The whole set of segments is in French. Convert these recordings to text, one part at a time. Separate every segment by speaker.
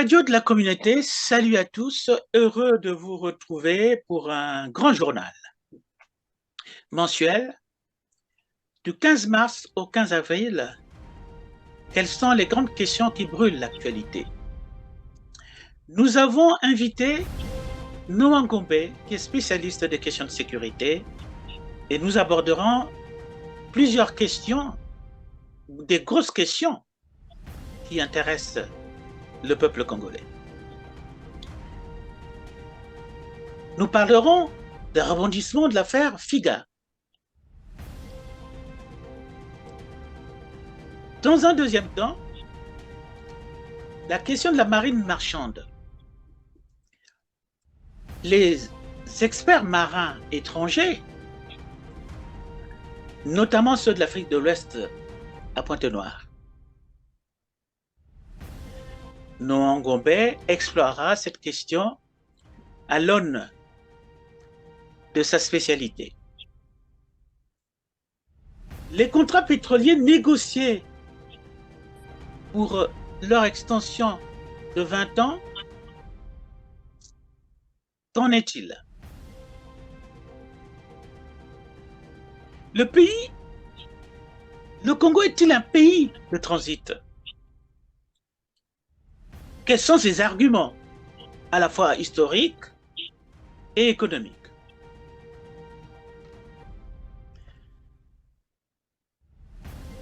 Speaker 1: Radio de la communauté, salut à tous, heureux de vous retrouver pour un grand journal mensuel du 15 mars au 15 avril. Quelles sont les grandes questions qui brûlent l'actualité? Nous avons invité Noah Ngombe, qui est spécialiste des questions de sécurité, et nous aborderons plusieurs questions, des grosses questions qui intéressent le peuple congolais. Nous parlerons des rebondissements de l'affaire Figa. Dans un deuxième temps, la question de la marine marchande. Les experts marins étrangers, notamment ceux de l'Afrique de l'Ouest à Pointe-Noire, Noah Ngombe explorera cette question à l'aune de sa spécialité. Les contrats pétroliers négociés pour leur extension de 20 ans, qu'en est-il? Le Congo est-il un pays de transit? Quels sont ses arguments, à la fois historiques et économiques?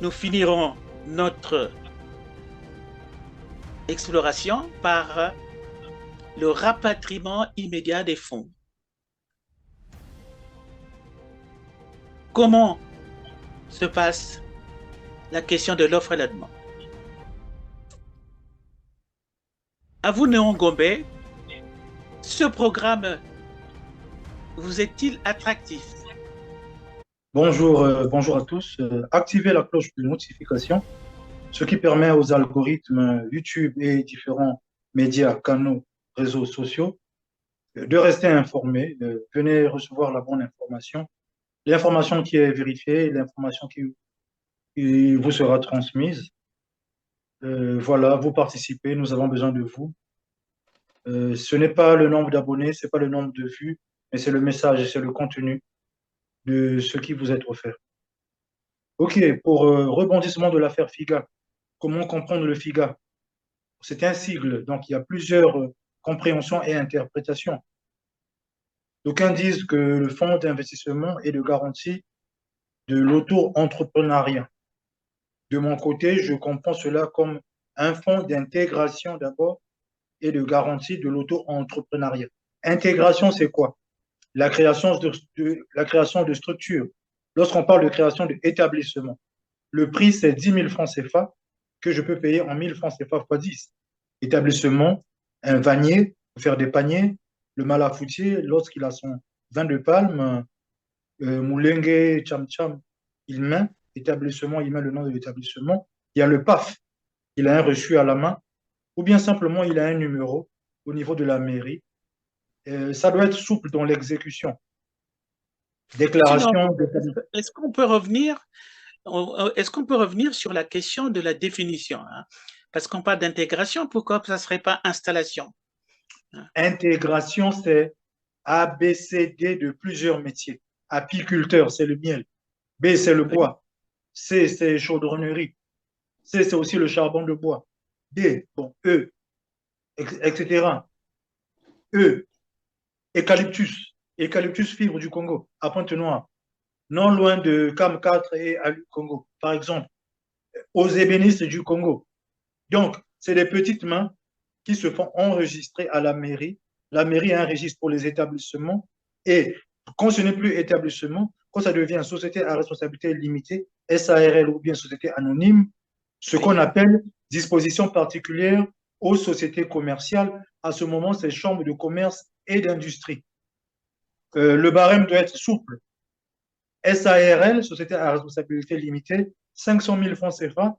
Speaker 1: Nous finirons notre exploration par le rapatriement immédiat des fonds. Comment se passe la question de l'offre et la demande? À vous, Noah Ngombe, ce programme vous est-il attractif?
Speaker 2: Bonjour à tous. Activez la cloche de notification, ce qui permet aux algorithmes YouTube et différents médias, canaux, réseaux sociaux de rester informés. Venez recevoir la bonne information, l'information qui est vérifiée, l'information qui vous sera transmise. Voilà, vous participez, nous avons besoin de vous. Ce n'est pas le nombre d'abonnés, ce n'est pas le nombre de vues, mais c'est le message, c'est le contenu de ce qui vous est offert. OK, pour rebondissement de l'affaire Figa, comment comprendre le FIGA? C'est un sigle, donc il y a plusieurs compréhensions et interprétations. D'aucuns disent que le fonds d'investissement et de garantie de l'auto-entrepreneuriat. De mon côté, je comprends cela comme un fonds d'intégration d'abord et de garantie de l'auto-entrepreneuriat. Intégration, c'est quoi? La création de structures. Lorsqu'on parle de création d'établissements, le prix, c'est 10 000 francs CFA que je peux payer en 1000 francs CFA x 10. Établissement, un vanier, pour faire des paniers, le malafoutier, lorsqu'il a son vin de palme, Moulengue, Cham Cham, il met, établissement, il met le nom de l'établissement. Il y a le PAF, il a un reçu à la main, ou bien simplement il a un numéro au niveau de la mairie. Ça doit être souple dans l'exécution.
Speaker 1: Sinon,
Speaker 2: Déclaration.
Speaker 1: est-ce qu'on peut revenir sur la question de la définition, hein? Parce qu'on parle d'intégration, pourquoi ça ne serait pas installation?
Speaker 2: Intégration, c'est A, B, C, D de plusieurs métiers. Apiculteur, c'est le miel. B, c'est le bois. C, c'est chaudronnerie. C, c'est aussi le charbon de bois. D, bon, E, etc. E, eucalyptus. Eucalyptus fibre du Congo, à Pointe-Noire. Non loin de Cam 4 et Alu Congo, par exemple. Aux ébénistes du Congo. Donc, c'est des petites mains qui se font enregistrer à la mairie. La mairie a un registre pour les établissements. Et quand ce n'est plus établissement, quand ça devient société à responsabilité limitée, SARL ou bien société anonyme, ce qu'on appelle disposition particulière aux sociétés commerciales, à ce moment, c'est chambre de commerce et d'industrie. Le barème doit être souple. SARL, société à responsabilité limitée, 500 000 francs CFA,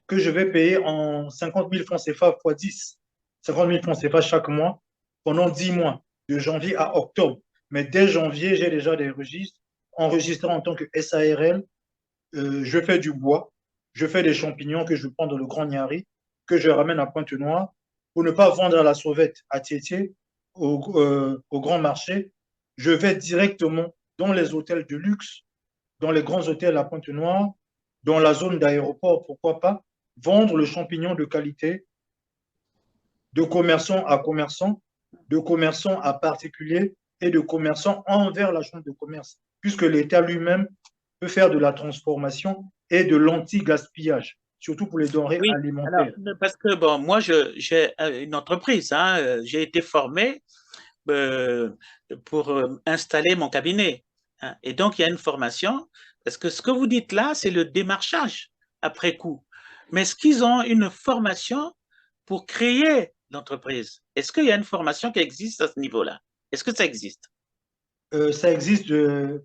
Speaker 2: que je vais payer en 50 000 francs CFA x 10. 50 000 francs CFA chaque mois pendant 10 mois, de janvier à octobre. Mais dès janvier, j'ai déjà des registres enregistrés en tant que SARL. Je fais du bois, je fais des champignons que je prends dans le Grand Niari, que je ramène à Pointe-Noire. pour ne pas vendre à la sauvette à Tieté, au grand marché, je vais directement dans les hôtels de luxe, dans les grands hôtels à Pointe-Noire, dans la zone d'aéroport, pourquoi pas, vendre le champignon de qualité de commerçant à commerçant, de commerçant à particulier et de commerçant envers la chambre de commerce, puisque l'État lui-même peut faire de la transformation et de l'anti-gaspillage, surtout pour les denrées
Speaker 1: Oui, alors,
Speaker 2: alimentaires.
Speaker 1: parce que bon, moi, j'ai une entreprise, hein, j'ai été formé euh, pour installer mon cabinet, hein, et donc il y a une formation, parce que ce que vous dites là, c'est le démarchage après coup. Mais est-ce qu'ils ont une formation pour créer l'entreprise? Est-ce qu'il y a une formation qui existe à ce niveau-là? Est-ce que ça existe?
Speaker 2: Ça existe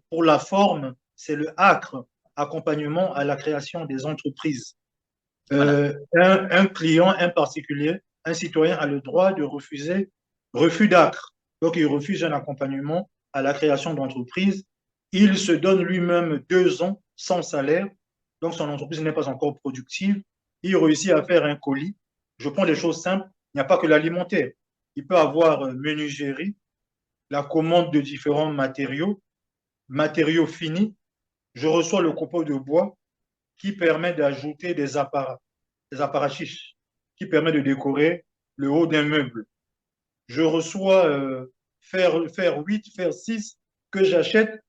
Speaker 2: pour la forme, c'est le ACRE, accompagnement à la création des entreprises.
Speaker 1: Voilà.
Speaker 2: Un client, un particulier, un citoyen a le droit de refuser refus d'ACRE. Donc, il refuse un accompagnement à la création d'entreprise. Il se donne lui-même 2 ans sans salaire. Donc, son entreprise n'est pas encore productive. Il réussit à faire un colis. Je prends des choses simples. Il n'y a pas que l'alimentaire. Il peut avoir menuiserie, la commande de différents matériaux, matériaux finis. Je reçois le copeau de bois qui permet d'ajouter des apparatchiks, qui permet de décorer le haut d'un meuble. Je reçois faire 8, faire 6 que j'achète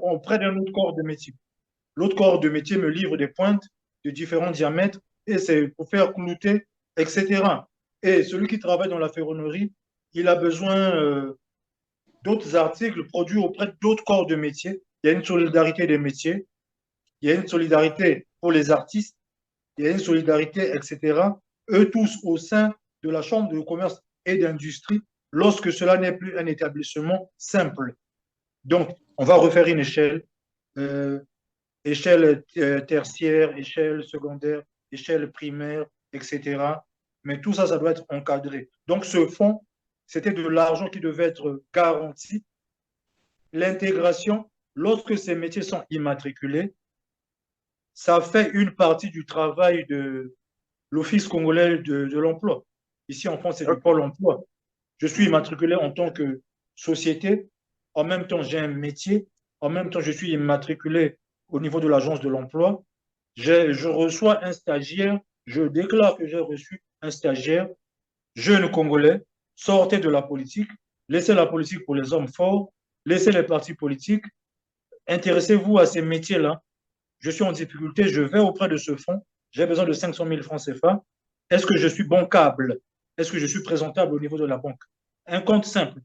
Speaker 2: auprès d'un autre corps de métier. L'autre corps de métier me livre des pointes de différents diamètres et c'est pour faire clouter, etc. Et celui qui travaille dans la ferronnerie, il a besoin d'autres articles produits auprès d'autres corps de métier. Il y a une solidarité des métiers, il y a une solidarité pour les artistes, il y a une solidarité, etc. Eux tous au sein de la Chambre de commerce et d'industrie, lorsque cela n'est plus un établissement simple. Donc, on va refaire une échelle, euh, échelle tertiaire, échelle secondaire, échelle primaire, etc. Mais tout ça, ça doit être encadré. Donc, ce fonds, c'était de l'argent qui devait être garanti. L'intégration, lorsque ces métiers sont immatriculés, ça fait une partie du travail de l'Office congolais de l'emploi. Ici en France, c'est du Pôle emploi. Je suis immatriculé en tant que société. En même temps, j'ai un métier. En même temps, je suis immatriculé au niveau de l'agence de l'emploi. Je reçois un stagiaire. Je déclare que j'ai reçu un stagiaire, jeune Congolais, sortez de la politique, laissez la politique pour les hommes forts, laissez les partis politiques, intéressez-vous à ces métiers-là. Je suis en difficulté, je vais auprès de ce fonds, j'ai besoin de 500 000 francs CFA. Est-ce que je suis bancable? Est-ce que je suis présentable au niveau de la banque? Un compte simple.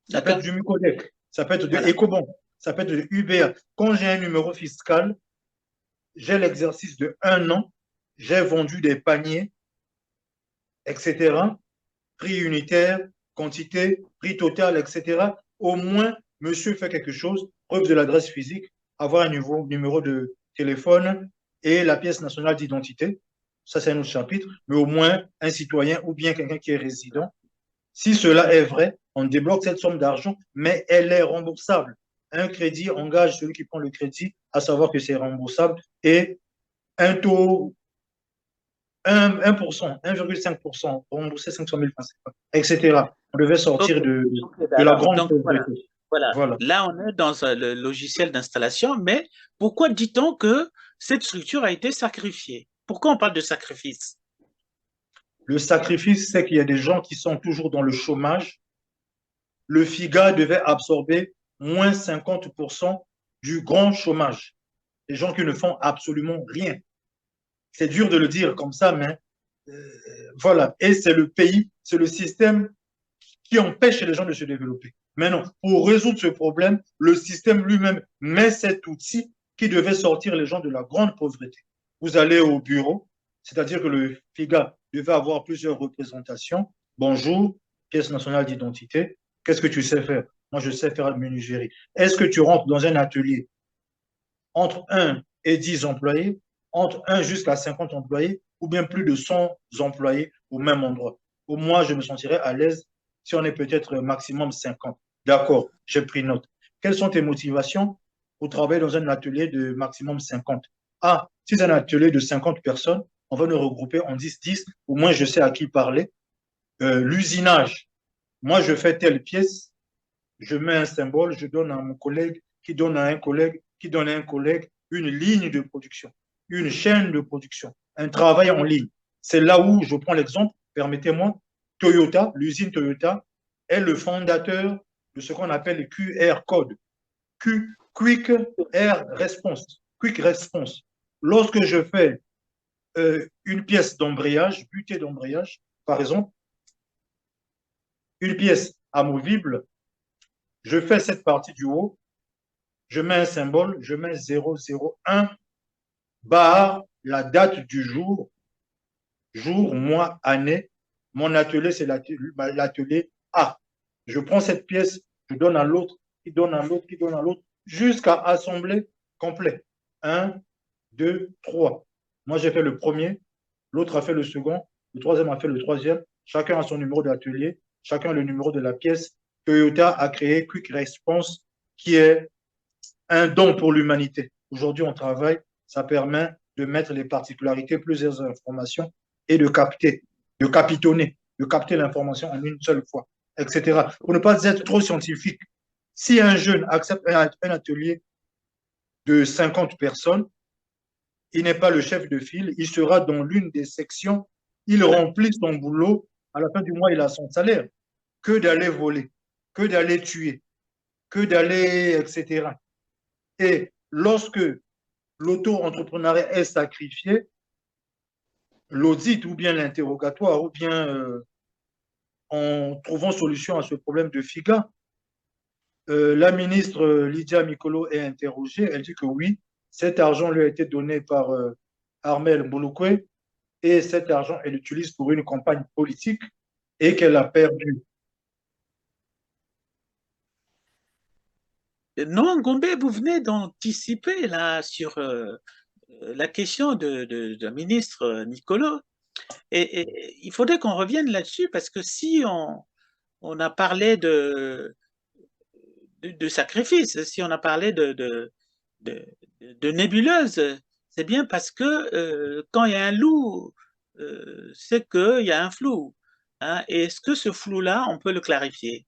Speaker 2: Ça peut être
Speaker 1: D'accord.
Speaker 2: du Mucodec, ça peut être de
Speaker 1: Voilà.
Speaker 2: Ecobank, ça peut être de UBA. Quand j'ai un numéro fiscal, j'ai l'exercice de 1 an, j'ai vendu des paniers, etc. Prix unitaire, quantité, prix total, etc. Au moins, monsieur fait quelque chose, preuve de l'adresse physique, avoir un numéro de téléphone et la pièce nationale d'identité. Ça, c'est un autre chapitre. Mais au moins, un citoyen ou bien quelqu'un qui est résident. Si cela est vrai, on débloque cette somme d'argent, mais elle est remboursable. Un crédit engage celui qui prend le crédit à savoir que c'est remboursable et un taux 1,5% pour rembourser 500 000 francs, etc. On devait
Speaker 1: Ok.
Speaker 2: sortir
Speaker 1: Ok,
Speaker 2: de la
Speaker 1: alors,
Speaker 2: grande
Speaker 1: donc voilà.
Speaker 2: pauvreté.
Speaker 1: Voilà.
Speaker 2: Voilà.
Speaker 1: Là, on est dans le logiciel d'installation, mais pourquoi dit-on que cette structure a été sacrifiée? Pourquoi on parle de sacrifice?
Speaker 2: Le sacrifice, c'est qu'il y a des gens qui sont toujours dans le chômage. Le FIGA devait absorber moins 50% du grand chômage. Les gens qui ne font absolument rien. C'est dur de le dire comme ça, mais euh, voilà. Et c'est le pays, c'est le système qui empêche les gens de se développer. Maintenant, pour résoudre ce problème, le système lui-même met cet outil qui devait sortir les gens de la grande pauvreté. Vous allez au bureau, c'est-à-dire que le FIGA devait avoir plusieurs représentations. Bonjour, pièce nationale d'identité. Qu'est-ce que tu sais faire? Moi, je sais faire la menuiserie. Est-ce que tu rentres dans un atelier entre 1 et 10 employés, entre 1 jusqu'à 50 employés, ou bien plus de 100 employés au même endroit? Au moins, je me sentirais à l'aise si on est peut-être maximum 50. D'accord, j'ai pris note. Quelles sont tes motivations pour travailler dans un atelier de maximum 50? Ah, si c'est un atelier de 50 personnes, on va nous regrouper en 10-10. Au moins, je sais à qui parler. l'usinage. Moi, je fais telle pièce, je mets un symbole, je donne à mon collègue, qui donne à un collègue, qui donne à un collègue une ligne de production, une chaîne de production, un travail en ligne. C'est là où je prends l'exemple, permettez-moi, Toyota, l'usine Toyota, est le fondateur de ce qu'on appelle le QR code. Quick Air Response. Quick Response. Lorsque je fais une pièce d'embrayage, butée d'embrayage, par exemple, une pièce amovible, je fais cette partie du haut, je mets un symbole, je mets 001 barre la date du jour, jour, mois, année. Mon atelier, c'est l'atelier A. Je prends cette pièce, je donne à l'autre, qui donne à l'autre, qui donne à l'autre, jusqu'à assembler complet. 1, 2, 3. Moi, j'ai fait le premier, l'autre a fait le second, le troisième a fait le troisième. Chacun a son numéro d'atelier, chacun a le numéro de la pièce. Toyota a créé Quick Response, qui est un don pour l'humanité. Aujourd'hui, on travaille, ça permet de mettre les particularités, plusieurs informations et de capter, de capitonner, de capter l'information en une seule fois, etc. Pour ne pas être trop scientifique. Si un jeune accepte un atelier de 50 personnes, il n'est pas le chef de file, il sera dans l'une des sections, il remplit son boulot, à la fin du mois, il a son salaire. Que d'aller voler, que d'aller tuer, que d'aller, etc. Et lorsque l'auto-entrepreneuriat est sacrifié, l'audit ou bien l'interrogatoire ou bien en trouvant solution à ce problème de FIGA, la ministre Lydia Mikolo est interrogée. Elle dit que oui, cet argent lui a été donné par Armel Mouloukwe et cet argent, elle l'utilise pour une campagne politique et qu'elle a perdu.
Speaker 1: Non, Gombe, vous venez d'anticiper là sur la question de la ministre Nicolo. Et il faudrait qu'on revienne là-dessus parce que si on a parlé de sacrifice, si on a parlé de nébuleuse, c'est bien parce que quand il y a un loup, c'est qu'il y a un flou. Hein. Et est-ce que ce flou-là, on peut le clarifier?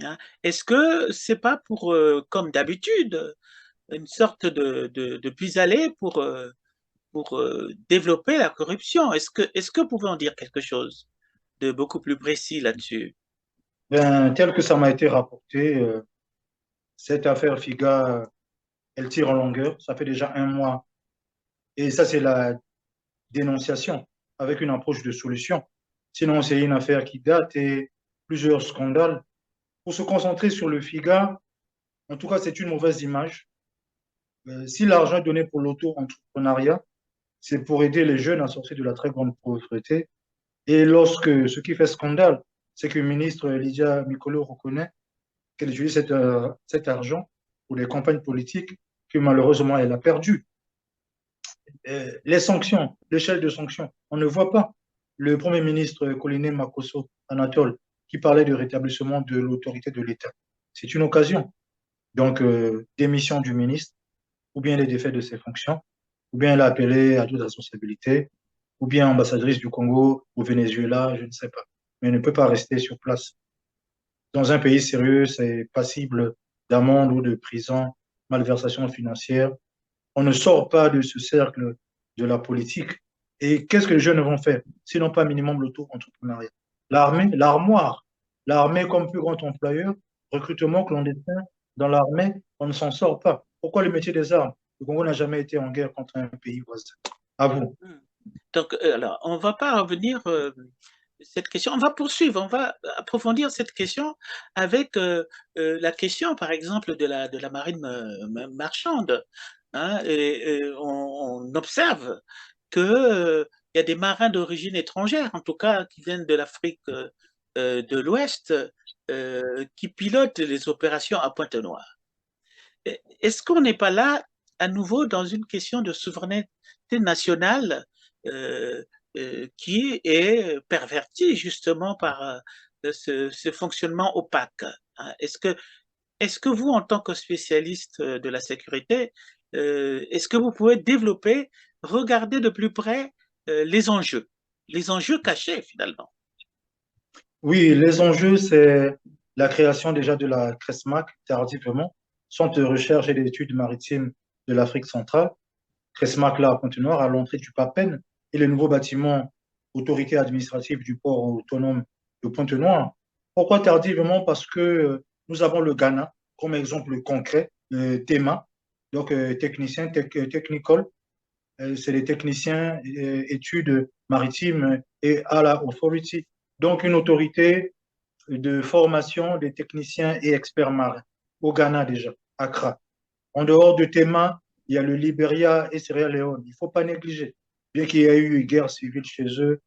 Speaker 1: Hein? Est-ce que c'est pas pour, comme d'habitude, une sorte de pis-aller pour développer la corruption? Est-ce que vous pouvez en dire quelque chose de beaucoup plus précis là-dessus?
Speaker 2: Ben, tel que ça m'a été rapporté, cette affaire FIGA, elle tire en longueur. Ça fait déjà un mois. Et ça, c'est la dénonciation avec une approche de solution. Sinon, c'est une affaire qui date et plusieurs scandales. Pour se concentrer sur le FIGA, en tout cas, c'est une mauvaise image. Si l'argent est donné pour l'auto-entrepreneuriat, c'est pour aider les jeunes à sortir de la très grande pauvreté. Et lorsque ce qui fait scandale, c'est que le ministre Lydia Mikolo reconnaît qu'elle utilise cet argent pour les campagnes politiques que malheureusement elle a perdu. Les sanctions, l'échelle de sanctions, on ne voit pas. Le Premier ministre Coliné Makosso Anatole qui parlait du rétablissement de l'autorité de l'État. C'est une occasion. Donc, démission du ministre, ou bien les défaits de ses fonctions, ou bien elle a appelé à toute responsabilité, ou bien ambassadrice du Congo au Venezuela, je ne sais pas. Mais elle ne peut pas rester sur place. Dans un pays sérieux, c'est passible d'amende ou de prison, malversation financière. On ne sort pas de ce cercle de la politique. Et qu'est-ce que les jeunes vont faire, sinon pas minimum l'auto-entrepreneuriat? L'armée, l'armoire, l'armée comme plus grand employeur, recrutement clandestin dans l'armée, on ne s'en sort pas. Pourquoi le métier des armes? Le Congo n'a jamais été en guerre contre un pays voisin. À vous.
Speaker 1: Donc, alors, on ne va pas revenir cette question. On va poursuivre, on va approfondir cette question avec la question, par exemple, de la marine marchande. Hein, et on observe que il y a des marins d'origine étrangère, en tout cas qui viennent de l'Afrique de l'Ouest, qui pilotent les opérations à Pointe-Noire. Est-ce qu'on n'est pas là à nouveau dans une question de souveraineté nationale euh, qui est pervertie justement par ce fonctionnement opaque? Hein? Est-ce que vous, en tant que spécialiste de la sécurité, est-ce que vous pouvez développer, regarder de plus près les enjeux cachés finalement?
Speaker 2: Oui, les enjeux, c'est la création déjà de la CRESMAC tardivement, Centre de recherche et d'études maritimes de l'Afrique centrale. CRESMAC là à Pointe-Noire, à l'entrée du PAPEN, et le nouveau bâtiment autorité administrative du port autonome de Pointe-Noire. Pourquoi tardivement? Parce que nous avons le Ghana comme exemple concret, le TEMA, donc technicien, technicol, c'est les techniciens études maritimes et à la authority, donc une autorité de formation des techniciens et experts marins au Ghana déjà, Accra. En dehors de Théma, il y a le Libéria et Sierra Leone. Il ne faut pas négliger. Bien qu'il y ait eu une guerre civile chez eux,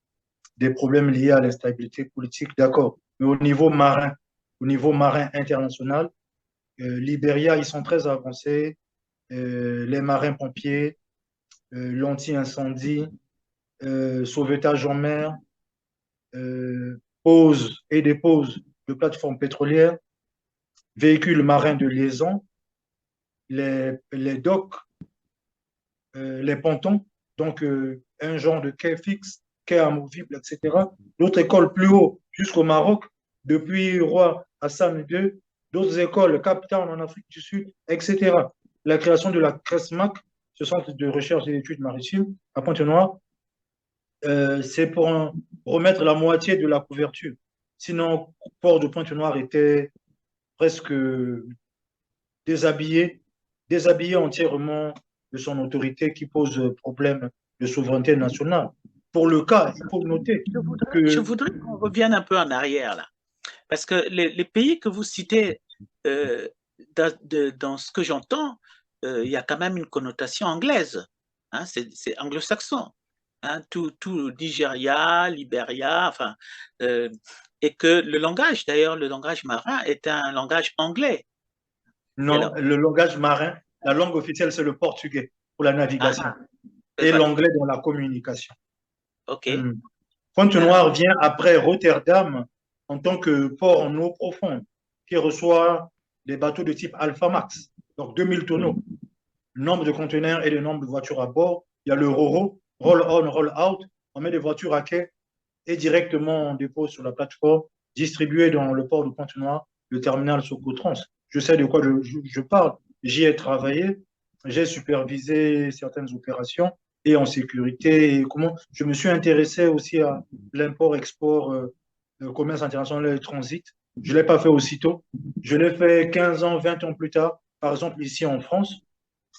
Speaker 2: des problèmes liés à l'instabilité politique, d'accord. Mais au niveau marin international, Libéria, ils sont très avancés. Les marins-pompiers, l'anti-incendie, sauvetage en mer, pose et dépose de plateformes pétrolières, véhicules marins de liaison, les docks, les pontons, donc un genre de quai fixe, quai amovible, etc. D'autres écoles plus haut, jusqu'au Maroc, depuis Roi Hassan II, d'autres écoles, Cape Town en Afrique du Sud, etc. La création de la CRESMAC, ce centre de recherche et d'études maritimes à Pointe-Noire, c'est pour remettre la moitié de la couverture. Sinon, le port de Pointe-Noire était presque déshabillé, déshabillé entièrement de son autorité qui pose problème de souveraineté nationale. Pour le cas, il faut noter
Speaker 1: Je
Speaker 2: que
Speaker 1: voudrais qu'on revienne un peu en arrière là, parce que les pays que vous citez, euh, dans ce que j'entends, il y a quand même une connotation anglaise, hein, c'est anglo-saxon, hein, tout Nigeria, Libéria, enfin, euh, et que le langage, d'ailleurs, le langage marin est un langage anglais. Et
Speaker 2: non,
Speaker 1: alors,
Speaker 2: le langage marin, la langue officielle, c'est le portugais pour la navigation
Speaker 1: ah,
Speaker 2: et
Speaker 1: voilà,
Speaker 2: l'anglais dans la communication.
Speaker 1: ok.
Speaker 2: Hmm.
Speaker 1: Alors,
Speaker 2: Pointe-Noire vient après Rotterdam en tant que port en eau profonde qui reçoit des bateaux de type Alpha Max, donc 2000 tonneaux. Nombre de conteneurs et le nombre de voitures à bord. Il y a le RORO, roll on, roll out. On met des voitures à quai et directement on dépose sur la plateforme, distribuée dans le port de Pointe-Noire, le terminal Socotrans. Je sais de quoi je parle. J'y ai travaillé, j'ai supervisé certaines opérations et en sécurité. Et comment je me suis intéressé aussi à l'import-export, commerce international et transit. Je ne l'ai pas fait aussitôt. Je l'ai fait 15 ans, 20 ans plus tard, par exemple ici en France.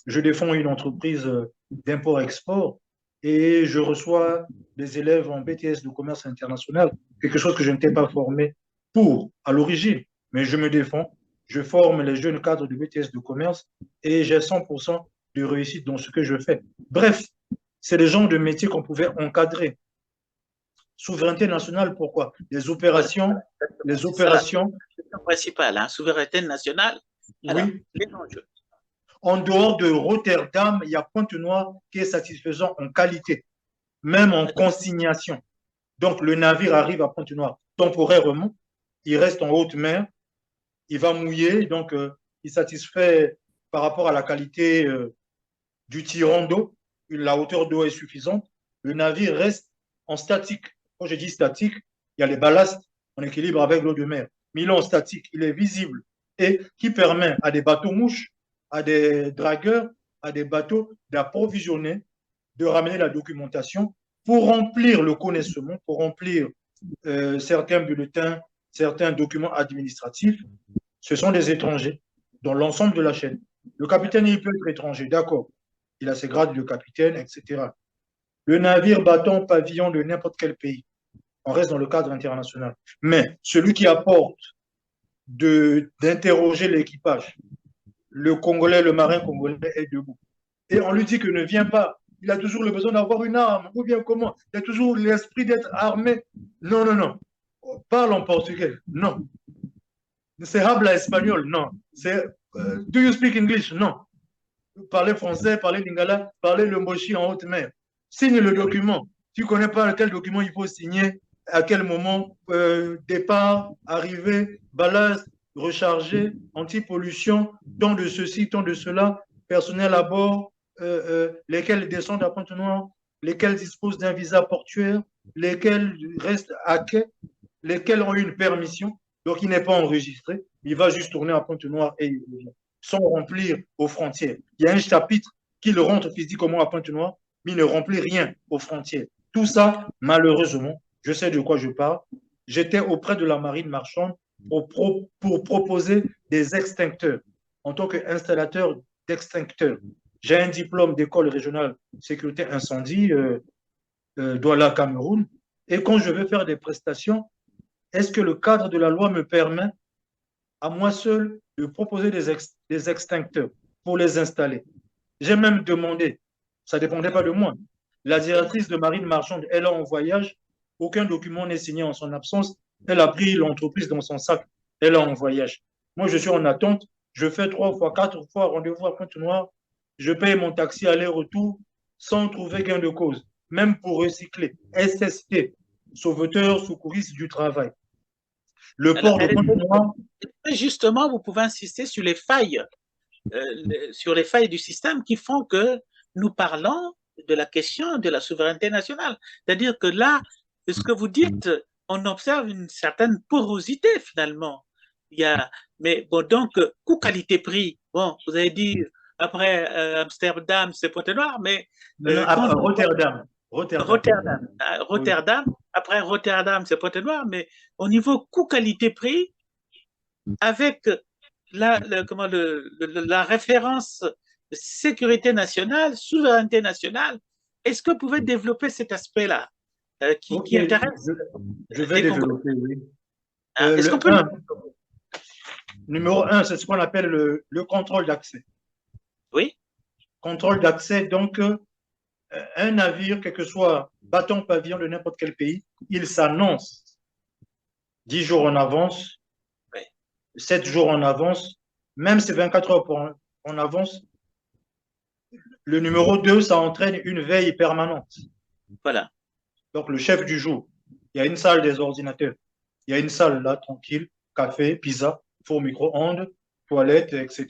Speaker 2: Je défends une entreprise d'import-export et je reçois des élèves en BTS de commerce international, quelque chose que je n'étais pas formé pour à l'origine, mais je me défends. Je forme les jeunes cadres de BTS de commerce et j'ai 100% de réussite dans ce que je fais. Bref, c'est le genre de métier qu'on pouvait encadrer. Souveraineté nationale, pourquoi?
Speaker 1: voilà,
Speaker 2: Les
Speaker 1: c'est ça la
Speaker 2: opérations,
Speaker 1: question principale, hein, souveraineté nationale. Alors,
Speaker 2: oui,
Speaker 1: les enjeux.
Speaker 2: en dehors de Rotterdam, il y a Pointe-Noire qui est satisfaisant en qualité, même en consignation. Donc, le navire arrive à Pointe-Noire temporairement, il reste en haute mer, il va mouiller, donc il satisfait par rapport à la qualité du tirant d'eau, la hauteur d'eau est suffisante, le navire reste en statique. Quand je dis statique, il y a les ballasts en équilibre avec l'eau de mer, mais il est en statique, il est visible et qui permet à des bateaux mouches, à des dragueurs, à des bateaux d'approvisionner, de ramener la documentation pour remplir le connaissement, pour remplir certains bulletins, certains documents administratifs. Ce sont des étrangers dans l'ensemble de la chaîne. Le capitaine, il peut être étranger, d'accord. Il a ses grades de capitaine, etc. Le navire bâton pavillon de n'importe quel pays. On reste dans le cadre international. Mais celui qui apporte d'interroger l'équipage, le Congolais, le marin congolais est debout. Et on lui dit que ne viens pas. Il a toujours le besoin d'avoir une arme. Ou bien comment? Il a toujours l'esprit d'être armé. Non, non, non. Parle en portugais. Non. C'est habla espagnol. Non. C'est do you speak English? Non. Parler français, parler lingala, parler le mochi en haute mer. Signe le document. Tu ne connais pas quel document il faut signer, à quel moment, départ, arrivée, ballast, recharger, anti-pollution, tant de ceci, tant de cela, personnel à bord, lesquels descendent à Pointe-Noire, lesquels disposent d'un visa portuaire, lesquels restent à quai. lesquels ont une permission, donc il n'est pas enregistré, il va juste tourner à Pointe-Noire et il revient, sans remplir aux frontières. Il y a un chapitre qui le rentre physiquement à Pointe-Noire, mais il ne remplit rien aux frontières. Tout ça, malheureusement, je sais de quoi je parle. J'étais auprès de la marine marchande pour proposer des extincteurs en tant qu'installateur d'extincteurs. J'ai un diplôme d'école régionale sécurité incendie, Douala, Cameroun. Et quand je veux faire des prestations, est-ce que le cadre de la loi me permet à moi seul de proposer des extincteurs pour les installer? J'ai même demandé, ça ne dépendait pas de moi. La directrice de marine marchande, elle est en voyage, aucun document n'est signé en son absence. Elle a pris l'entreprise dans son sac, elle est en voyage. Moi, je suis en attente, je fais 3 fois, 4 fois rendez-vous à Pointe-Noire, je paye mon taxi aller-retour sans trouver gain de cause, même pour recycler. SST, sauveteur secouriste du travail. Le port de Pointe-Noire.
Speaker 1: Justement, vous pouvez insister sur les failles du système qui font que nous parlons de la question de la souveraineté nationale. C'est-à-dire que là, ce que vous dites, on observe une certaine porosité finalement. Mais bon, donc, coût qualité-prix, bon, vous avez dit après Amsterdam, c'est Pointe-Noire, mais.
Speaker 2: Rotterdam.
Speaker 1: Rotterdam. Après Rotterdam, c'est Pointe-Noire, mais au niveau coût-qualité-prix, avec la référence sécurité nationale, souveraineté nationale, est-ce que vous pouvez développer cet aspect-là qui intéresse?
Speaker 2: Je vais développer, oui.
Speaker 1: Est-ce qu'on peut
Speaker 2: numéro 1, c'est ce qu'on appelle le contrôle d'accès.
Speaker 1: Oui.
Speaker 2: Contrôle d'accès, donc un navire, quel que soit bâton, pavillon de n'importe quel pays, il s'annonce 10 jours en avance, 7 jours en avance, même si 24 heures en avance. Le numéro 2, ça entraîne une veille permanente.
Speaker 1: Voilà.
Speaker 2: Donc, le chef du jour, il y a une salle des ordinateurs. Il y a une salle là, tranquille, café, pizza, four micro-ondes, toilette, etc.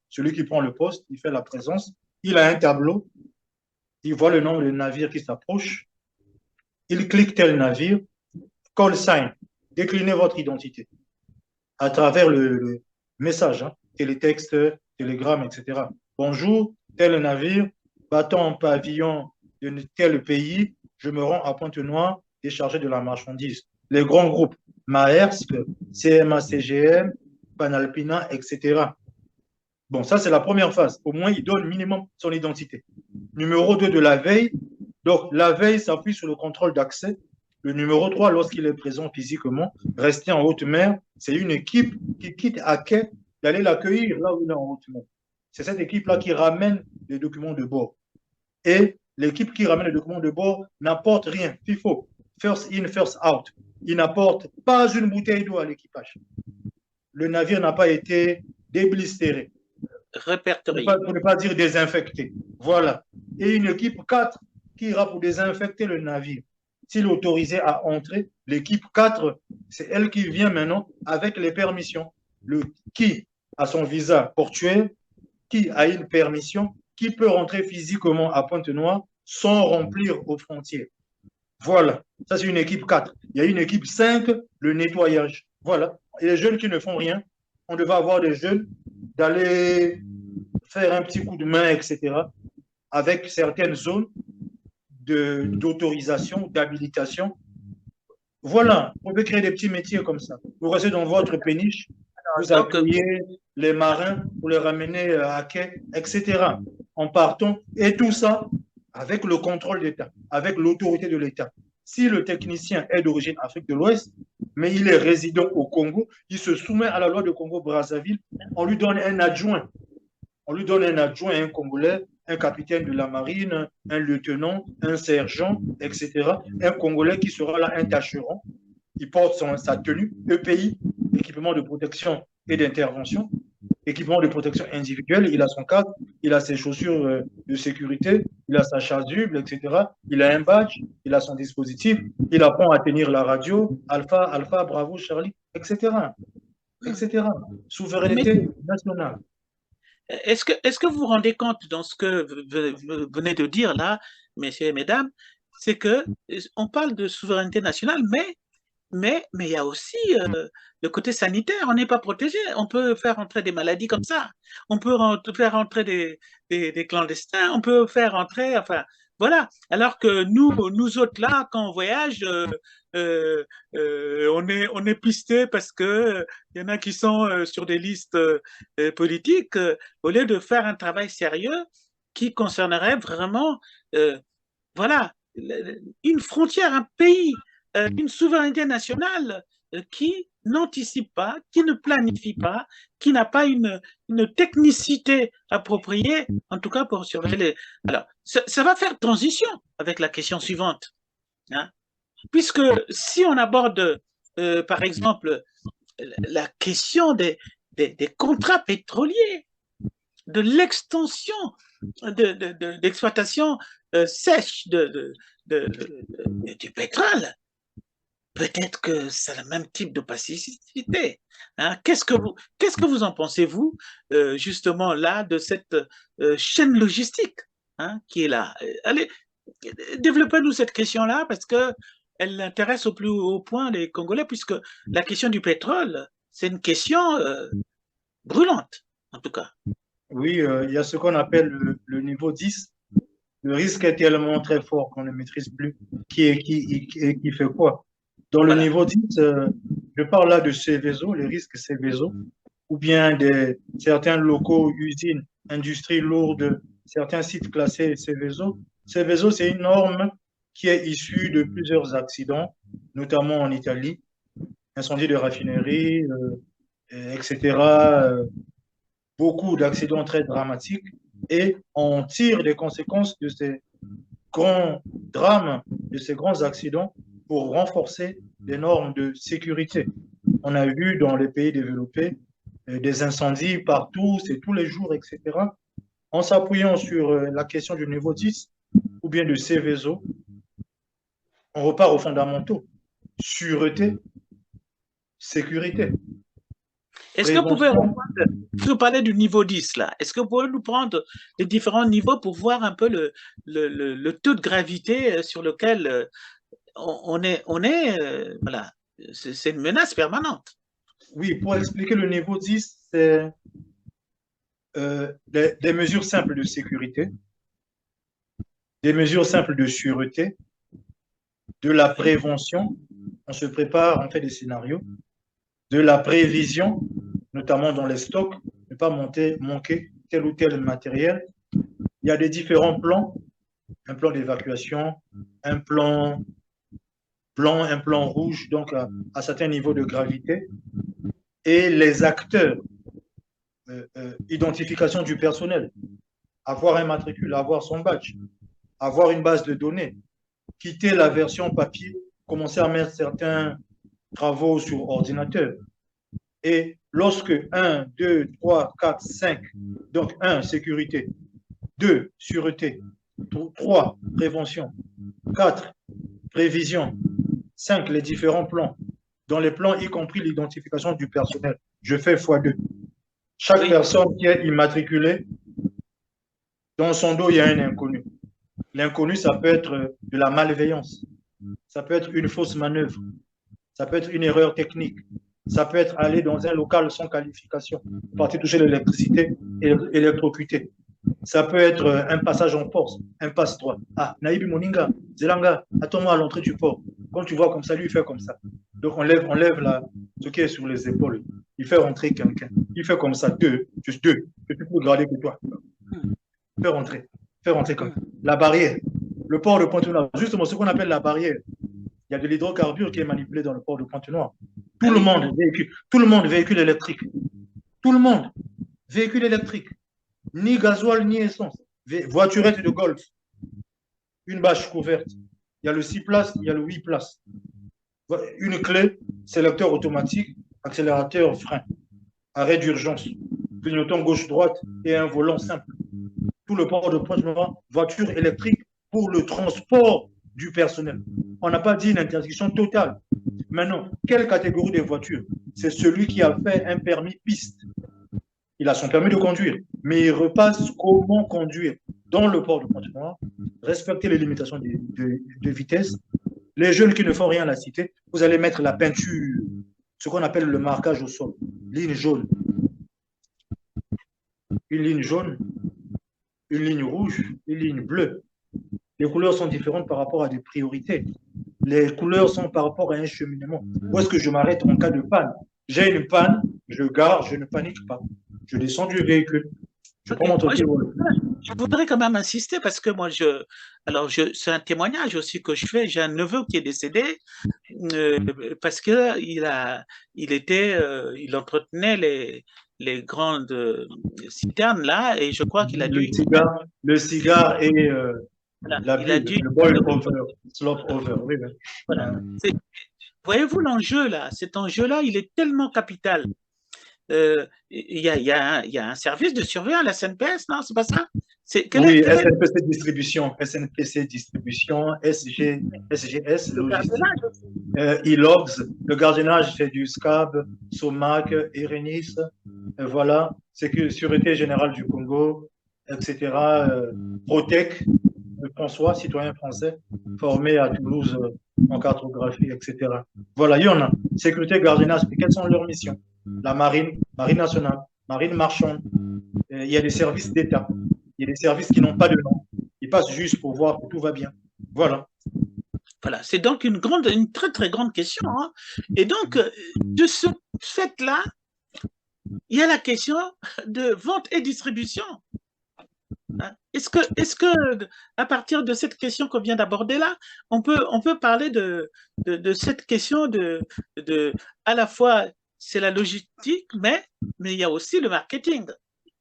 Speaker 2: Celui qui prend le poste, il fait la présence. Il a un tableau. Il voit le nombre de navires qui s'approchent. Il clique tel navire. Call sign. Déclinez votre identité à travers le message, hein, télétexte, télégramme, etc. Bonjour, tel navire, battant en pavillon de tel pays, je me rends à Pointe-Noire déchargé de la marchandise. Les grands groupes, Maersk, CMA CGM, Panalpina, etc. Bon, ça, c'est la première phase. Au moins, il donne minimum son identité. Numéro 2 de la veille. Donc, la veille s'appuie sur le contrôle d'accès. Le numéro 3, lorsqu'il est présent physiquement, rester en haute mer, c'est une équipe qui quitte à quai d'aller l'accueillir là où il est en haute mer. C'est cette équipe-là qui ramène les documents de bord. Et l'équipe qui ramène les documents de bord n'apporte rien. FIFO, first in, first out. Il n'apporte pas une bouteille d'eau à l'équipage. Le navire n'a pas été déblistéré.
Speaker 1: Répertorié.
Speaker 2: Pour ne pas dire désinfecté. Voilà. Et une équipe 4 qui ira pour désinfecter le navire. S'il est autorisé à entrer, l'équipe 4, c'est elle qui vient maintenant avec les permissions. Qui a son visa portuaire, qui a une permission, qui peut rentrer physiquement à Pointe-Noire sans remplir aux frontières. Voilà, ça c'est une équipe 4. Il y a une équipe 5, le nettoyage. Voilà, et les jeunes qui ne font rien, on devait avoir des jeunes d'aller faire un petit coup de main, etc., avec certaines zones d'autorisation, d'habilitation. Voilà, vous pouvez créer des petits métiers comme ça. Vous restez dans votre péniche, vous accueillez les marins pour les ramener à quai, etc. En partant, et tout ça avec le contrôle d'État, avec l'autorité de l'État. Si le technicien est d'origine Afrique de l'Ouest, mais il est résident au Congo, il se soumet à la loi de Congo-Brazzaville, on lui donne un adjoint. On lui donne un adjoint, un Congolais, un capitaine de la marine, un lieutenant, un sergent, etc. Un Congolais qui sera là, un tâcheron. Il porte sa tenue, EPI, équipement de protection et d'intervention, équipement de protection individuelle, il a son casque, il a ses chaussures de sécurité, il a sa chasuble, etc. Il a un badge, il a son dispositif, il apprend à tenir la radio, Alpha, Alpha, Bravo, Charlie, etc. etc. Souveraineté nationale.
Speaker 1: Est-ce que vous vous rendez compte dans ce que vous venez de dire là, messieurs et mesdames, c'est qu'on parle de souveraineté nationale, mais mais il y a aussi le côté sanitaire. On n'est pas protégé. On peut faire entrer des maladies comme ça. On peut faire entrer des clandestins. On peut faire entrer, enfin, voilà. Alors que nous autres là, quand on voyage, euh, on est pisté parce que il y en a qui sont sur des listes politiques, au lieu de faire un travail sérieux qui concernerait vraiment, voilà, une frontière, un pays, une souveraineté nationale qui n'anticipe pas, qui ne planifie pas, qui n'a pas une technicité appropriée, en tout cas pour surveiller les... Alors, ça va faire transition avec la question suivante. Hein, puisque si on aborde, par exemple, la question des contrats pétroliers, de l'extension d'exploitation sèche du pétrole, peut-être que c'est le même type de passivité. Hein. Qu'est-ce que vous en pensez, vous, justement, là, de cette chaîne logistique hein, qui est là? Allez, développez-nous cette question-là, parce qu'elle intéresse au plus haut point les Congolais, puisque la question du pétrole, c'est une question brûlante, en tout cas.
Speaker 2: Oui, il y a ce qu'on appelle le niveau 10. Le risque est tellement très fort qu'on ne maîtrise plus qui fait quoi. Dans le
Speaker 1: Voilà.
Speaker 2: niveau 10, je parle là de Céveso, les risques Céveso, ou bien certains locaux, usines, industries lourdes, certains sites classés Céveso. Céveso, c'est une norme qui est issue de plusieurs accidents, notamment en Italie, incendie de raffinerie, etc. Beaucoup d'accidents très dramatiques et on tire des conséquences de ces grands drames, de ces grands accidents pour renforcer les normes de sécurité. On a vu dans les pays développés des incendies partout, c'est tous les jours, etc. En s'appuyant sur la question du niveau 10 ou bien de Céveso, on repart aux fondamentaux. Sûreté, sécurité.
Speaker 1: Est-ce que vous pouvez reprendre, vous parlez du niveau 10 là, est-ce que vous pouvez nous prendre les différents niveaux pour voir un peu le taux de gravité sur lequel voilà, c'est une menace permanente.
Speaker 2: Oui, pour expliquer le niveau 10, c'est des mesures simples de sécurité, des mesures simples de sûreté, de la prévention, on se prépare, on fait des scénarios, de la prévision, notamment dans les stocks, ne pas manquer tel ou tel matériel. Il y a des différents plans, un plan d'évacuation, un plan blanc, un plan rouge, donc à certains niveaux de gravité. Et les acteurs, identification du personnel, avoir un matricule, avoir son badge, avoir une base de données, quitter la version papier, commencer à mettre certains travaux sur ordinateur. Et lorsque 1, 2, 3, 4, 5, donc 1, sécurité, 2, sûreté, 3, prévention, 4, prévision, 5, les différents plans. Dans les plans, y compris l'identification du personnel, je fais x2. Chaque personne qui est immatriculée, dans son dos, il y a un inconnu. L'inconnu, ça peut être de la malveillance, ça peut être une fausse manœuvre, ça peut être une erreur technique, ça peut être aller dans un local sans qualification, partir toucher l'électricité, électrocuter. Ça peut être un passage en force, un passe-droit. Ah, Naïbi Moninga, Zelanga, attends-moi à l'entrée du port. Quand tu vois comme ça, lui, il fait comme ça. Donc, on lève ce qui est sur les épaules. Il fait rentrer quelqu'un. Il fait comme ça, juste deux. Je suis plus gradé que toi. Fais rentrer comme ça. La barrière. Le port de Pointe-Noire, justement, ce qu'on appelle la barrière. Il y a de l'hydrocarbure qui est manipulé dans le port de Pointe-Noire. Tout le monde véhicule électrique. Tout le monde véhicule électrique. Ni gasoil, ni essence. Voiturette de golf. Une bâche couverte. Il y a le 6 places, il y a le 8 places. Une clé, sélecteur automatique, accélérateur, frein. Arrêt d'urgence. Clignotant gauche-droite et un volant simple. Tout le port de Pointe-Noire, voiture électrique pour le transport du personnel. On n'a pas dit une interdiction totale. Maintenant, quelle catégorie de voiture? C'est celui qui a fait un permis piste. Il a son permis de conduire, mais il repasse comment conduire dans le port de Pointe-Noire, respecter les limitations de vitesse, Les jeunes qui ne font rien à la cité, vous allez mettre la peinture, ce qu'on appelle le marquage au sol, ligne jaune, une ligne jaune, une ligne rouge, une ligne bleue. Les couleurs sont différentes par rapport à des priorités. Les couleurs sont par rapport à un cheminement. Où est-ce que je m'arrête en cas de panne? J'ai une panne, je gare, je ne panique pas. Je descends du véhicule. Je prends mon tranquille.
Speaker 1: Je voudrais quand même insister parce que moi, c'est un témoignage aussi que je fais. J'ai un neveu qui est décédé parce que il entretenait les grandes citernes là et je crois qu'il a dû.
Speaker 2: Le cigare et
Speaker 1: voilà,
Speaker 2: le boil over, slope over. Oui, oui.
Speaker 1: Voilà. Voyez-vous l'enjeu là? Cet enjeu-là, il est tellement capital. Il y a un service de surveillance à la SNPS, non? C'est pas ça?
Speaker 2: Oui, SNPC Distribution, SNPC Distribution, SGS, Logistique, e-Logs, le gardiennage, c'est du SCAB, SOMAC, ERENIS, voilà, Sécurité Générale du Congo, etc., Protec, François, citoyen français, formé à Toulouse en cartographie, etc. Voilà, il y en a. Sécurité, gardiennage, mais quelles sont leurs missions? La marine, marine nationale, marine marchande, il y a des services d'État. Il y a des services qui n'ont pas de nom. Ils passent juste pour voir que tout va bien. Voilà.
Speaker 1: Voilà, c'est donc une très très grande question. Hein. Et donc, de ce fait-là, il y a la question de vente et distribution. Hein. Est-ce que, à partir de cette question qu'on vient d'aborder là, on peut parler de cette question à la fois, c'est la logistique, mais il y a aussi le marketing.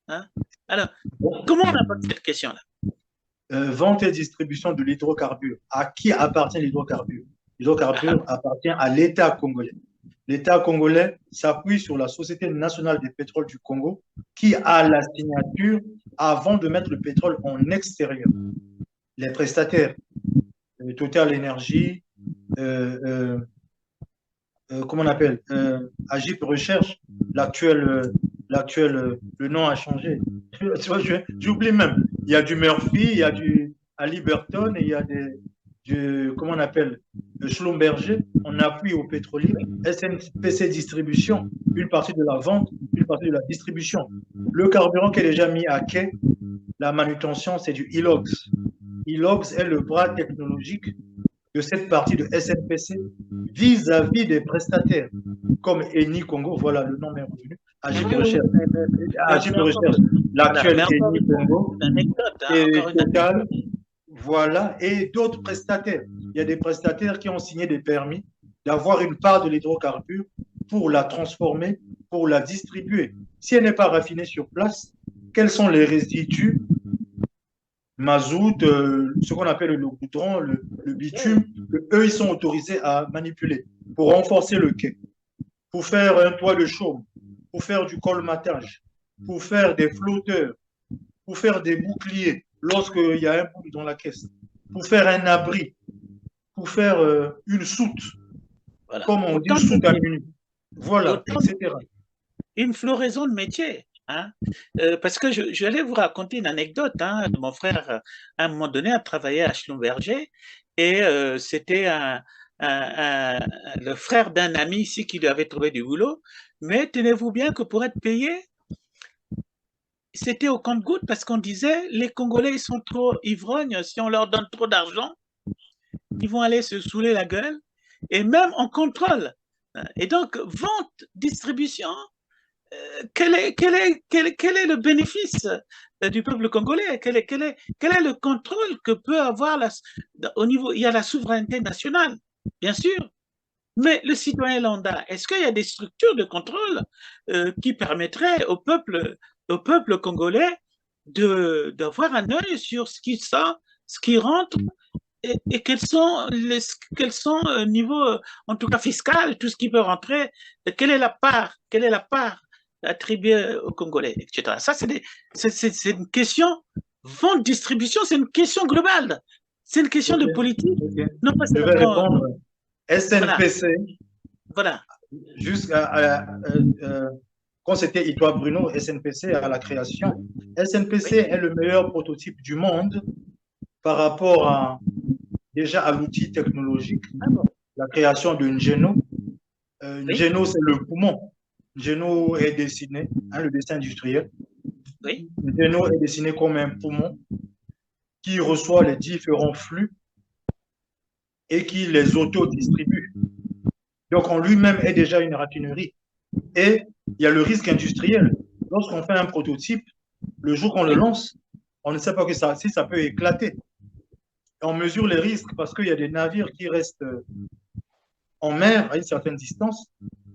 Speaker 1: Hein. Alors, comment on aborde cette question-là?
Speaker 2: Vente et distribution de l'hydrocarbure. À qui appartient l'hydrocarbure? L'hydrocarbure appartient à l'État congolais. L'État congolais s'appuie sur la Société nationale des pétroles du Congo qui a la signature avant de mettre le pétrole en extérieur. Les prestataires, Total Energy, comment on appelle, Agip Recherche, l'actuel, le nom a changé. J'oublie même. Il y a du Murphy, il y a du Halliburton, il y a comment on appelle, Schlumberger. On appuie au pétrolier. SNPC Distribution, une partie de la vente, une partie de la distribution. Le carburant qui est déjà mis à quai, la manutention, c'est du e-Logs. e-Logs est le bras technologique de cette partie de SNPC vis-à-vis des prestataires, comme Eni Congo, voilà, le nom est revenu, Agip Recherche, l'actuel Eni Congo, et Total, voilà, et d'autres prestataires. Il y a des prestataires qui ont signé des permis d'avoir une part de l'hydrocarbure pour la transformer, pour la distribuer. Si elle n'est pas raffinée sur place, quels sont les résidus mazout, ce qu'on appelle le goudron, le bitume, eux, ils sont autorisés à manipuler pour renforcer le quai, pour faire un toit de chaume, pour faire du colmatage, pour faire des flotteurs, pour faire des boucliers lorsqu'il y a un bout dans la caisse, pour faire un abri, pour faire une soute, voilà. Comme on dit, soute à nuit. Voilà, etc.
Speaker 1: Une floraison de métiers. Hein? Parce que je vais vous raconter une anecdote. Hein? Mon frère, à un moment donné, a travaillé à Schlumberger et c'était le frère d'un ami ici qui lui avait trouvé du boulot. Mais tenez-vous bien que pour être payé, c'était au compte-gouttes parce qu'on disait les Congolais ils sont trop ivrognes, si on leur donne trop d'argent, ils vont aller se saouler la gueule et même en contrôle. Et donc, vente, distribution, quel est le bénéfice du peuple congolais? Quel est le contrôle que peut avoir au niveau? Il y a la souveraineté nationale, bien sûr, mais le citoyen lambda, est-ce qu'il y a des structures de contrôle qui permettraient au peuple congolais d'avoir un œil sur ce qui sort, ce qui rentre? Et quels sont au niveau, en tout cas fiscal, tout ce qui peut rentrer, quelle est la part attribuée aux Congolais, etc. Ça, c'est une question, vente-distribution, c'est une question globale. C'est une question de politique.
Speaker 2: Okay. Non, pas je vais répondre. SNPC,
Speaker 1: voilà.
Speaker 2: Jusqu'à quand c'était Itoile Bruno, SNPC à la création, SNPC est le meilleur prototype du monde par rapport à déjà à l'outil technologique,
Speaker 1: Ah bon?
Speaker 2: la création d'une géno.
Speaker 1: Oui,
Speaker 2: Géno, c'est le poumon. Géno est dessiné, hein, le dessin industriel.
Speaker 1: oui,
Speaker 2: Géno est dessiné comme un poumon qui reçoit les différents flux et qui les auto-distribue. Donc, en lui-même est déjà une raffinerie. Et il y a le risque industriel. Lorsqu'on fait un prototype, le jour qu'on le
Speaker 1: oui.
Speaker 2: lance, on ne sait pas que si ça peut éclater. Et on mesure les risques parce qu'il y a des navires qui restent en mer à une certaine distance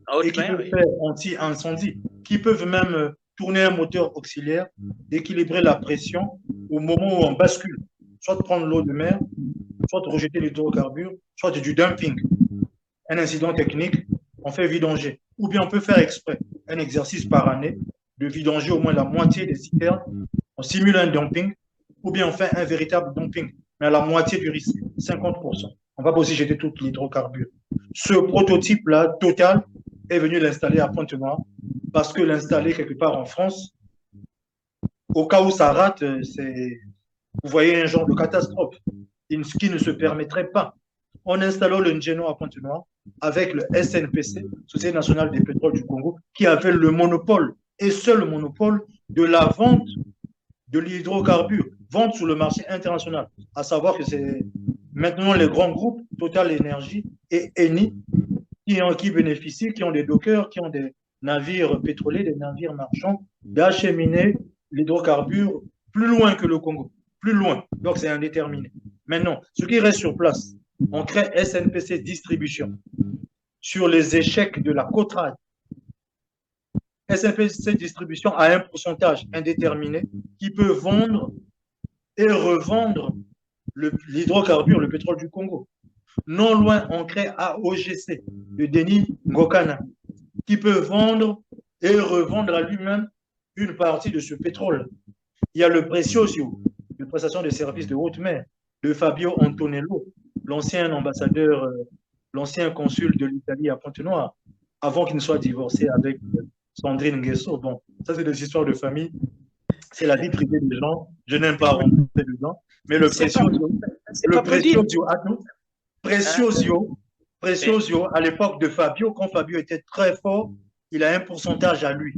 Speaker 1: À
Speaker 2: et
Speaker 1: haute
Speaker 2: qui
Speaker 1: mer,
Speaker 2: peuvent
Speaker 1: oui.
Speaker 2: faire anti-incendie, qui peuvent même tourner un moteur auxiliaire, équilibrer la pression au moment où on bascule, soit prendre l'eau de mer, soit rejeter l'hydrocarbure, soit du dumping. Un incident technique, on fait vidanger. Ou bien on peut faire exprès un exercice par année de vidanger au moins la moitié des citernes. On simule un dumping, ou bien on fait un véritable dumping, mais à la moitié du risque, 50%. On va pas aussi jeter tout l'hydrocarbure. Ce prototype-là, Total, est venu l'installer à Pointe-Noire parce que l'installer quelque part en France, au cas où ça rate, c'est, vous voyez, un genre de catastrophe qui ne se permettrait pas. En installant le Ngeno à Pointe-Noire avec le SNPC, Société nationale des pétroles du Congo, qui avait le monopole et seul monopole de la vente de l'hydrocarbure, vente sur le marché international. À savoir que c'est maintenant les grands groupes, Total Energy et Eni, qui bénéficient, qui ont des dockers, qui ont des navires pétroliers, des navires marchands, d'acheminer l'hydrocarbure plus loin que le Congo, plus loin. Donc c'est indéterminé. Maintenant, ce qui reste sur place, on crée SNPC Distribution sur les échecs de la Cotrade. SNPC Distribution a un pourcentage indéterminé qui peut vendre et revendre l'hydrocarbure, le pétrole du Congo. Non loin, on crée AOGC, de Denis Ngokana, qui peut vendre et revendre à lui-même une partie de ce pétrole. Il y a le Preciosio, de prestation de services de haute mer, de Fabio Antonello, l'ancien ambassadeur, l'ancien consul de l'Italie à Pointe-Noire, avant qu'il ne soit divorcé avec Sandrine Nguesso. Bon, ça c'est des histoires de famille, c'est la vie privée des gens, je n'aime pas rentrer dedans, mais
Speaker 1: C'est
Speaker 2: le
Speaker 1: pas pour dire.
Speaker 2: Preciosio,
Speaker 1: Hein?
Speaker 2: Preciosio,
Speaker 1: Oui.
Speaker 2: Preciosio, à l'époque de Fabio, quand Fabio était très fort, il a un pourcentage à lui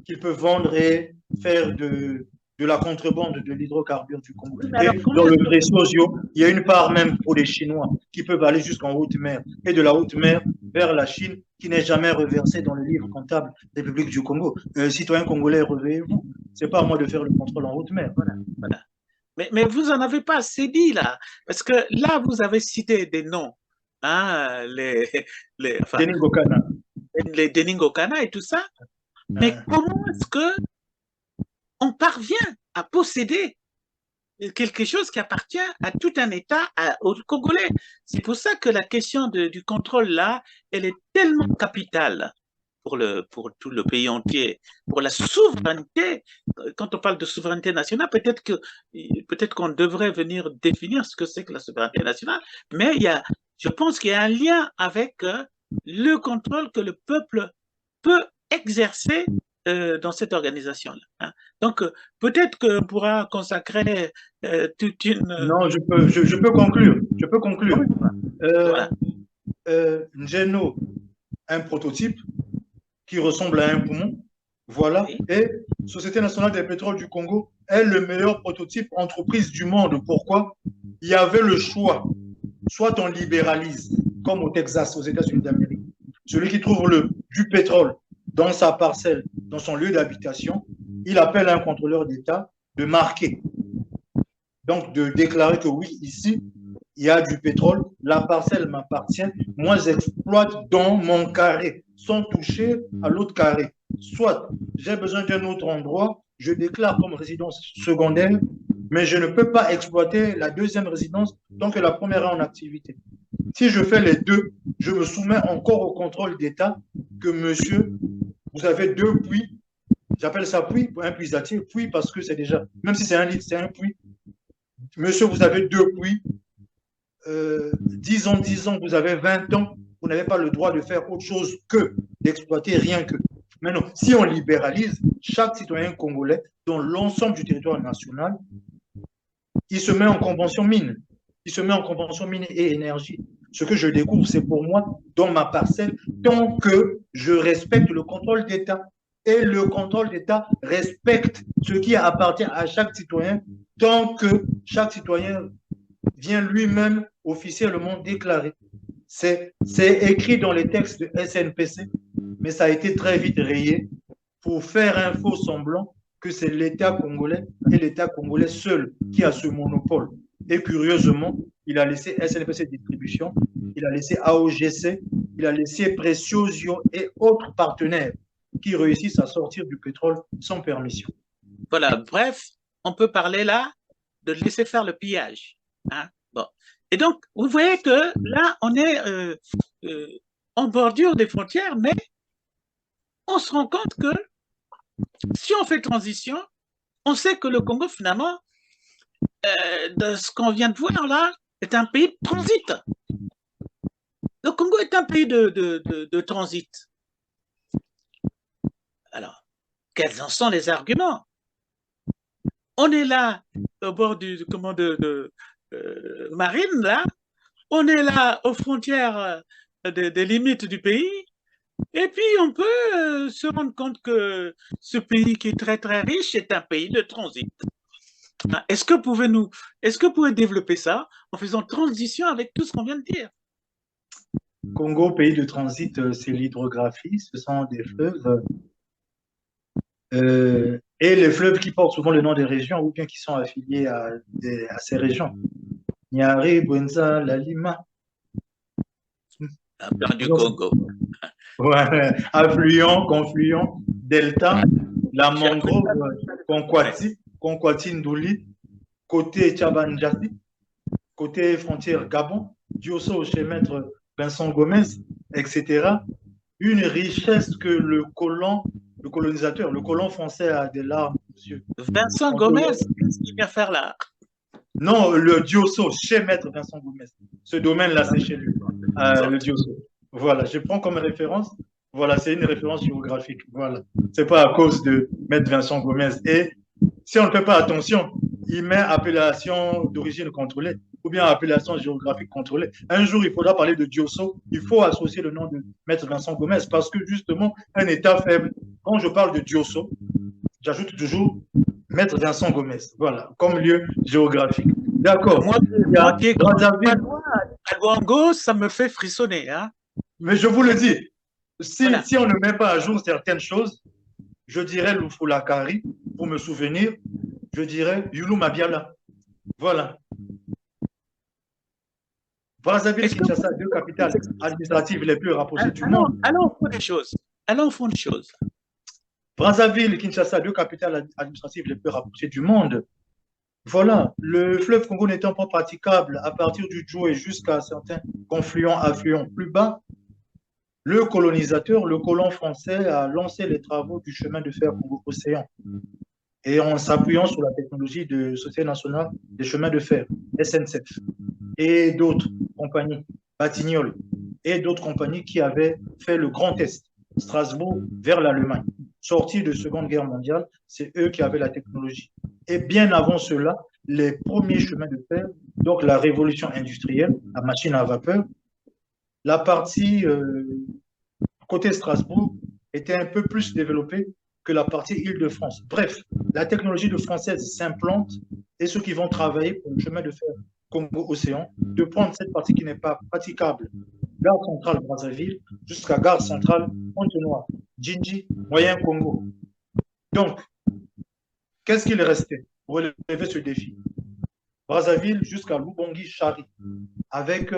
Speaker 2: qu'il peut vendre et faire de la contrebande de l'hydrocarbure du Congo.
Speaker 1: Oui, mais alors
Speaker 2: Et dans
Speaker 1: combien
Speaker 2: le Preciosio, il y a une part même pour les Chinois qui peuvent aller jusqu'en haute mer et de la haute mer vers la Chine qui n'est jamais reversée dans le livre comptable République du Congo. Citoyens congolais, réveillez-vous. C'est pas à moi de faire le contrôle en haute mer.
Speaker 1: voilà, voilà. Mais vous n'en avez pas assez dit là, parce que là, vous avez cité des noms, hein, enfin,
Speaker 2: Denis Gokana.
Speaker 1: les Denis Ngokana et tout ça, mais comment est-ce que on parvient à posséder quelque chose qui appartient à tout un État, aux Congolais? C'est pour ça que la question du contrôle là, elle est tellement capitale pour tout le pays entier, pour la souveraineté. Quand on parle de souveraineté nationale, peut-être qu'on devrait venir définir ce que c'est que la souveraineté nationale, mais je pense qu'il y a un lien avec le contrôle que le peuple peut exercer dans cette organisation-là. Hein. Donc, peut-être qu'on pourra consacrer toute une...
Speaker 2: Non, je peux conclure. Je peux conclure.
Speaker 1: Voilà.
Speaker 2: Ngeno, un prototype qui ressemble à un poumon. Voilà.
Speaker 1: Oui.
Speaker 2: Et Société nationale des pétroles du Congo est le meilleur prototype entreprise du monde. Pourquoi? Il y avait le choix. Soit on libéralise, comme au Texas, aux États-Unis d'Amérique. Celui qui trouve du pétrole dans sa parcelle, dans son lieu d'habitation, il appelle un contrôleur d'État de marquer. Donc, de déclarer que oui, ici, il y a du pétrole, la parcelle m'appartient, moi j'exploite dans mon carré, sans toucher à l'autre carré. Soit j'ai besoin d'un autre endroit, je déclare comme résidence secondaire, mais je ne peux pas exploiter la deuxième résidence tant que la première est en activité. Si je fais les deux, je me soumets encore au contrôle d'État que monsieur, vous avez deux puits, j'appelle ça puits, un puisatier, puits parce que c'est déjà, même si c'est un litre, c'est un puits. Monsieur, vous avez deux puits, 10 ans, vous avez 20 ans, vous n'avez pas le droit de faire autre chose que d'exploiter rien que. Maintenant, si on libéralise, chaque citoyen congolais dans l'ensemble du territoire national, il se met en convention mine. qui se met en convention mine et énergie. Ce que je découvre, c'est pour moi, dans ma parcelle, tant que je respecte le contrôle d'État. Et le contrôle d'État respecte ce qui appartient à chaque citoyen, tant que chaque citoyen vient lui-même officiellement déclarer. C'est écrit dans les textes de SNPC, mais ça a été très vite rayé pour faire un faux semblant que c'est l'État congolais et l'État congolais seul qui a ce monopole. Et curieusement, il a laissé SNPC Distribution, il a laissé AOGC, il a laissé Preciosio et autres partenaires qui réussissent à sortir du pétrole sans permission.
Speaker 1: Voilà, bref, on peut parler là de laisser faire le pillage. Hein? Bon. Et donc, vous voyez que là, on est en bordure des frontières, mais on se rend compte que si on fait transition, on sait que le Congo, finalement, de ce qu'on vient de voir là, est un pays de transit. Le Congo est un pays de transit. Alors, quels en sont les arguments? On est là, au bord du marine, là. On est là, aux frontières des limites du pays. Et puis, on peut se rendre compte que ce pays qui est très, très riche est un pays de transit. Est-ce que vous pouvez développer ça en faisant transition avec tout ce qu'on vient de dire?
Speaker 2: Congo, pays de transit, c'est l'hydrographie, ce sont des fleuves. Et les fleuves qui portent souvent le nom des régions ou bien qui sont affiliés à ces régions. Niari, Bwenza, Lalima.
Speaker 1: Plan du Congo.
Speaker 2: Ouais, affluent, confluent, delta, la mangrove, Conquati, Ndouli, côté Tchabanjati, côté frontière Gabon, Diosso chez Maître Vincent Gomez, etc. Une richesse que le colonisateur, le colon français a des larmes, monsieur.
Speaker 1: Vincent Gomez, qu'est-ce qu'il vient faire là?
Speaker 2: Non, le Diosso, chez Maître Vincent Gomez. Ce domaine-là, c'est chez lui. Le Diosso. Voilà, je prends comme référence. Voilà, c'est une référence géographique. Voilà. C'est pas à cause de Maître Vincent Gomez. Et si on ne fait pas attention, il met appellation d'origine contrôlée ou bien appellation géographique contrôlée. Un jour, il faudra parler de Diosso. Il faut associer le nom de Maître Vincent Gomez parce que justement, un État faible, quand je parle de Diosso, j'ajoute toujours Maître Vincent Gomez. Voilà, comme lieu géographique. D'accord.
Speaker 1: Moi qui ai Luango, ça me fait frissonner. Hein?
Speaker 2: Mais je vous le dis, si on ne met pas à jour certaines choses, je dirais Lufulakari, pour me souvenir, je dirais Yulu Mabiala. Voilà. Brazzaville, Kinshasa, deux capitales administratives les plus rapprochées du monde.
Speaker 1: Allons au fond des choses. Allons au fond des choses.
Speaker 2: Brazzaville, Kinshasa, deux capitales administratives les plus rapprochées du monde. Voilà, le fleuve Congo n'étant pas praticable à partir du Djoué jusqu'à certains confluents, affluents plus bas, le colonisateur, le colon français a lancé les travaux du chemin de fer Congo-Océan. Et en s'appuyant sur la technologie de Société nationale des chemins de fer, SNCF, et d'autres compagnies, Batignolles, et d'autres compagnies qui avaient fait le grand test, Strasbourg vers l'Allemagne. Sortis de Seconde Guerre mondiale, c'est eux qui avaient la technologie. Et bien avant cela, les premiers chemins de fer, donc la révolution industrielle, la machine à vapeur, la partie côté Strasbourg était un peu plus développée que la partie Île-de-France. Bref, la technologie de française s'implante et ceux qui vont travailler pour le chemin de fer Congo-Océan, de prendre cette partie qui n'est pas praticable, gare centrale Brazzaville jusqu'à gare centrale Pointe-Noire, Djinji, Moyen Congo. Donc, qu'est-ce qu'il restait pour relever ce défi? Brazzaville jusqu'à Lubongi-Chari, avec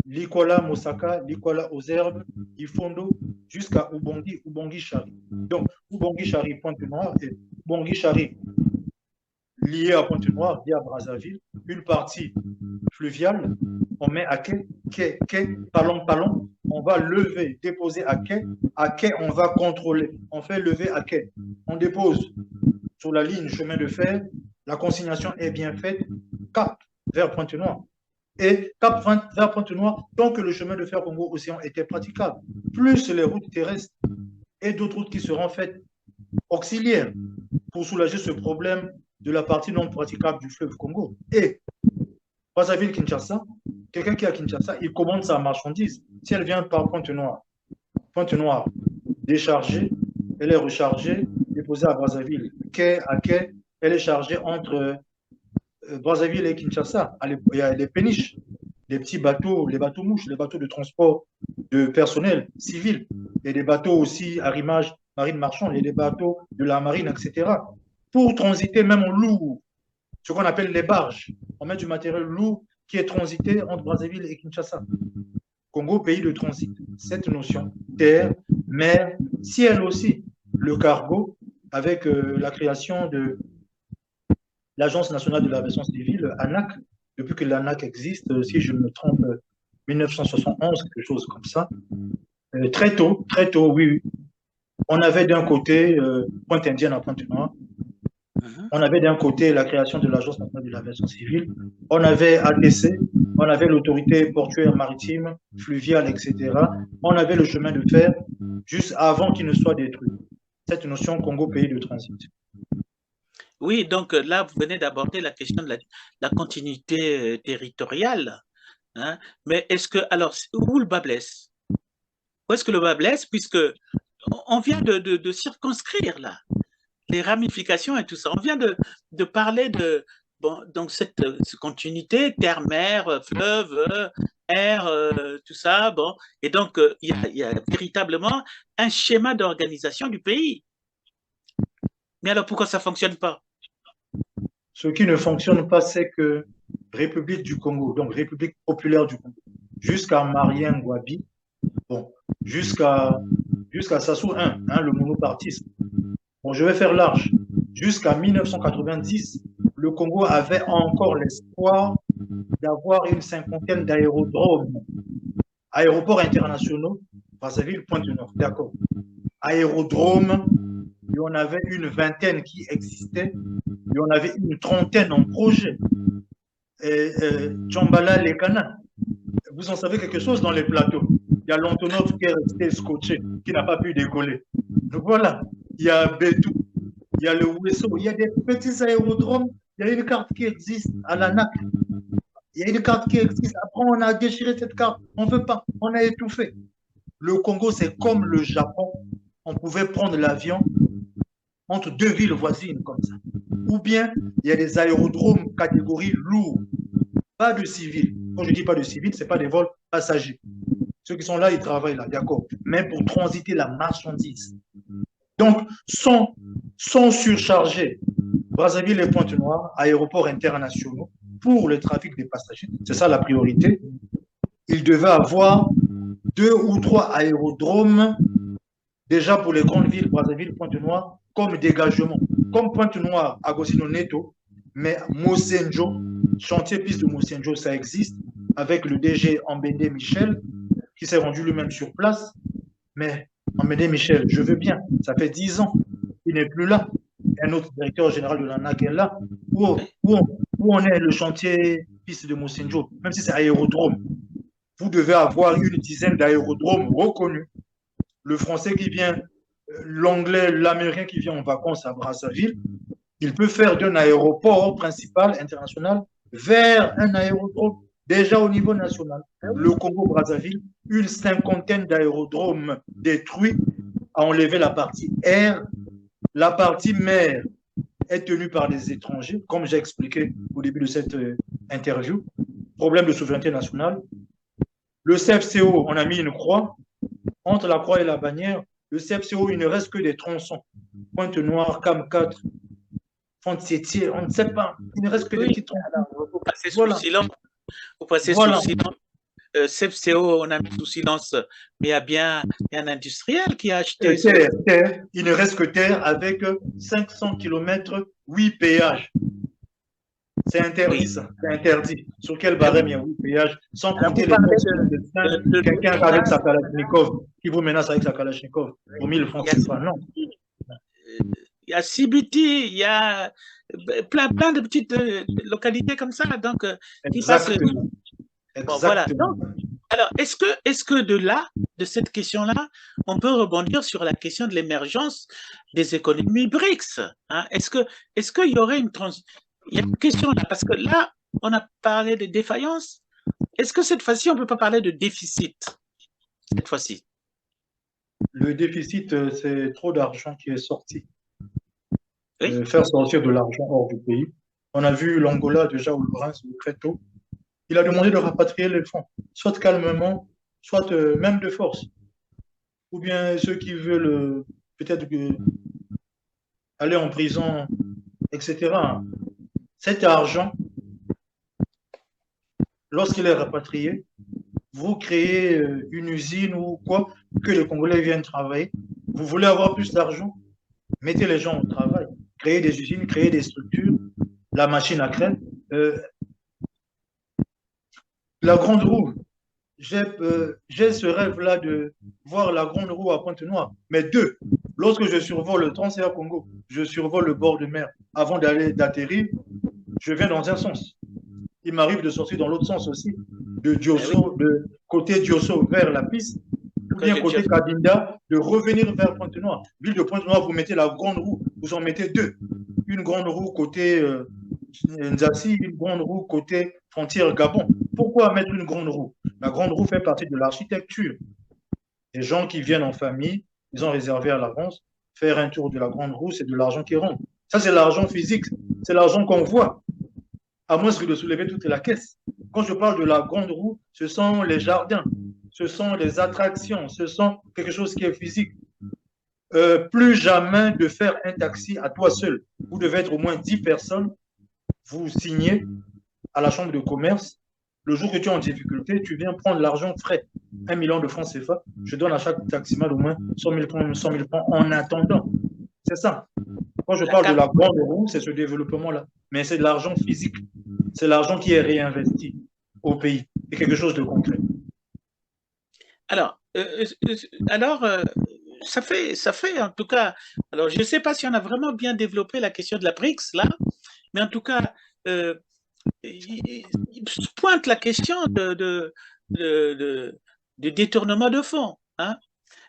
Speaker 2: Likola Mosaka, Likola aux herbes, Ifondo, jusqu'à Ubongi, Ubongi-Chari. Donc, Ubongi-Chari, Pointe-Noire, et Ubongi-Chari, lié à Pointe-Noire, lié à Brazzaville, une partie fluviale, on met à quai, Palon, on va lever, déposer à quai, on va contrôler, on fait lever à quai, on dépose sur la ligne chemin de fer, la consignation est bien faite, cap vers Pointe-Noire. Et cap vers Pointe-Noire, tant que le chemin de fer Congo-Océan était praticable, plus les routes terrestres et d'autres routes qui seront faites auxiliaires pour soulager ce problème de la partie non praticable du fleuve Congo. Et Brazzaville-Kinshasa, quelqu'un qui est à Kinshasa, il commande sa marchandise. Si elle vient par Pointe-Noire, déchargée, elle est rechargée, déposée à Brazzaville. Quai à quai, elle est chargée entre Brazzaville et Kinshasa. Il y a les péniches, les petits bateaux, les bateaux mouches, les bateaux de transport de personnel civil, et des bateaux aussi à rimage marine marchande, et des bateaux de la marine, etc. Pour transiter même en lourd, ce qu'on appelle les barges. On met du matériel lourd qui est transité entre Brazzaville et Kinshasa. Congo, pays de transit. Cette notion, terre, mer, ciel aussi, le cargo, avec la création de l'Agence nationale de l'aviation civile, ANAC, depuis que l'ANAC existe, si je ne me trompe, 1971, quelque chose comme ça. Très tôt, oui. On avait d'un côté Pointe-Indienne à Pointe-Noire. On avait d'un côté la création de l'Agence nationale de l'aviation civile. On avait ATC, on avait l'autorité portuaire maritime, fluviale, etc. On avait le chemin de fer juste avant qu'il ne soit détruit. Cette notion Congo, pays de transit.
Speaker 1: Oui, donc là, vous venez d'aborder la question de la continuité territoriale. Hein, mais est-ce que, alors, où le bas blesse? Où est-ce que le bas blesse? Puisque on vient de circonscrire là les ramifications et tout ça. On vient de parler de bon, donc cette continuité terre, mer, fleuve, air, tout ça. Bon, et donc il y a véritablement un schéma d'organisation du pays. Mais alors pourquoi ça fonctionne pas?
Speaker 2: Ce qui ne fonctionne pas, c'est que République du Congo, donc République populaire du Congo, jusqu'à Marien Ngouabi, bon, jusqu'à Sassou 1, hein, le monopartisme. Bon, je vais faire large. Jusqu'à 1990, le Congo avait encore l'espoir d'avoir une cinquantaine d'aérodromes, aéroports internationaux, Brazzaville, Pointe-Noire, d'accord. Aérodromes, il y en avait une vingtaine qui existaient, il y en avait une trentaine en projet. Djambala, Lekana, vous en savez quelque chose dans les plateaux. Il y a l'Antonov qui est resté scotché, qui n'a pas pu décoller. Donc voilà, il y a Bétou, il y a le Ouesso, il y a des petits aérodromes, il y a une carte qui existe à l'ANAC. Il y a une carte qui existe. Après, on a déchiré cette carte. On ne veut pas. On a étouffé. Le Congo, c'est comme le Japon. On pouvait prendre l'avion entre deux villes voisines comme ça. Ou bien, il y a des aérodromes catégorie lourd. Pas de civils. Quand je dis pas de civils, ce n'est pas des vols passagers. Ceux qui sont là, ils travaillent là, d'accord. Mais pour transiter la marchandise. Donc, sont surchargés. Brazzaville et Pointe-Noire, aéroports internationaux, pour le trafic des passagers. C'est ça la priorité. Il devait avoir 2 ou 3 aérodromes déjà pour les grandes villes, Brazzaville, Pointe-Noire, comme dégagement. Comme Pointe-Noire, Agostino Neto, mais Mosenjo, chantier piste de Mosenjo, ça existe, avec le DG Ambende Michel, qui s'est rendu lui-même sur place. Mais Ambende Michel, je veux bien, ça fait 10 ans, il n'est plus là. Un autre directeur général de l'ANAC est là. Où on est le chantier piste de Mosenjo, même si c'est aérodrome, vous devez avoir une dizaine d'aérodromes reconnus. Le français qui vient, l'anglais, l'américain qui vient en vacances à Brazzaville, il peut faire d'un aéroport principal international vers un aérodrome déjà au niveau national. Le Congo-Brazzaville, une cinquantaine d'aérodromes détruits, a enlevé la partie air, la partie mer est tenue par les étrangers, comme j'ai expliqué au début de cette interview. Problème de souveraineté nationale. Le CFCO, on a mis une croix. Entre la croix et la bannière, le CFCO, il ne reste que des tronçons. Pointe-Noire, CAM 4, Font-Sétier, on ne sait pas. Il ne reste que des petits tronçons.
Speaker 1: Vous passez sous silence. Vous passez sous silence. CFCO, on a mis sous silence, mais il y a bien un industriel qui a acheté.
Speaker 2: Terre. Il ne reste que terre avec 500 km, 8 péages. C'est interdit, ça. C'est interdit. Sur quel barème il y a 8 péages, sans compter les quelqu'un avec sa Kalachnikov, qui vous menace avec sa Kalachnikov pour 1000 francs. Non.
Speaker 1: Il y a Sibiti, il y a plein de petites localités comme ça, donc qui passent. Bon, voilà. Donc, alors, est-ce que de cette question-là, on peut rebondir sur la question de l'émergence des économies BRICS, hein? Est-ce qu'il y aurait il y a une question là, parce que là, on a parlé de défaillance. Est-ce que cette fois-ci, on ne peut pas parler de déficit? Cette fois-ci.
Speaker 2: Le déficit, c'est trop d'argent qui est sorti.
Speaker 1: Oui.
Speaker 2: Faire sortir de l'argent hors du pays. On a vu l'Angola déjà, ou le prince très tôt. Il a demandé de rapatrier les fonds, soit calmement, soit même de force. Ou bien ceux qui veulent peut-être aller en prison, etc. Cet argent, lorsqu'il est rapatrié, vous créez une usine ou quoi, que les Congolais viennent travailler. Vous voulez avoir plus d'argent, mettez les gens au travail. Créez des usines, créez des structures, la machine à crème. La grande roue, j'ai ce rêve-là de voir la grande roue à Pointe-Noire. Mais deux, lorsque je survole le Transfer Congo, je survole le bord de mer. Avant d'atterrir, je viens dans un sens. Il m'arrive de sortir dans l'autre sens aussi, de Diosso, de côté Diosso vers la piste, ou bien côté Kabinda, de revenir vers Pointe-Noire. Ville de Pointe-Noire, vous mettez la grande roue, vous en mettez deux. Une grande roue côté Nzassi, une grande roue côté frontière Gabon. Pourquoi mettre une grande roue? La grande roue fait partie de l'architecture. Les gens qui viennent en famille, ils ont réservé à l'avance. Faire un tour de la grande roue, c'est de l'argent qui rentre. Ça, c'est l'argent physique. C'est l'argent qu'on voit. À moins que de soulever toute la caisse. Quand je parle de la grande roue, ce sont les jardins, ce sont les attractions, ce sont quelque chose qui est physique. Plus jamais de faire un taxi à toi seul. Vous devez être au moins 10 personnes. Vous signez à la chambre de commerce. Le jour que tu es en difficulté, tu viens prendre l'argent frais. 1 million de francs CFA. Je donne à chaque taximan au moins 100 000 francs en attendant. C'est ça. Quand je parle de la grande roue, c'est ce développement-là. Mais c'est de l'argent physique. C'est l'argent qui est réinvesti au pays. C'est quelque chose de concret.
Speaker 1: Alors, ça fait en tout cas. Alors, je ne sais pas si on a vraiment bien développé la question de la BRICS là, mais en tout cas, il pointe la question de détournement de fonds. Hein?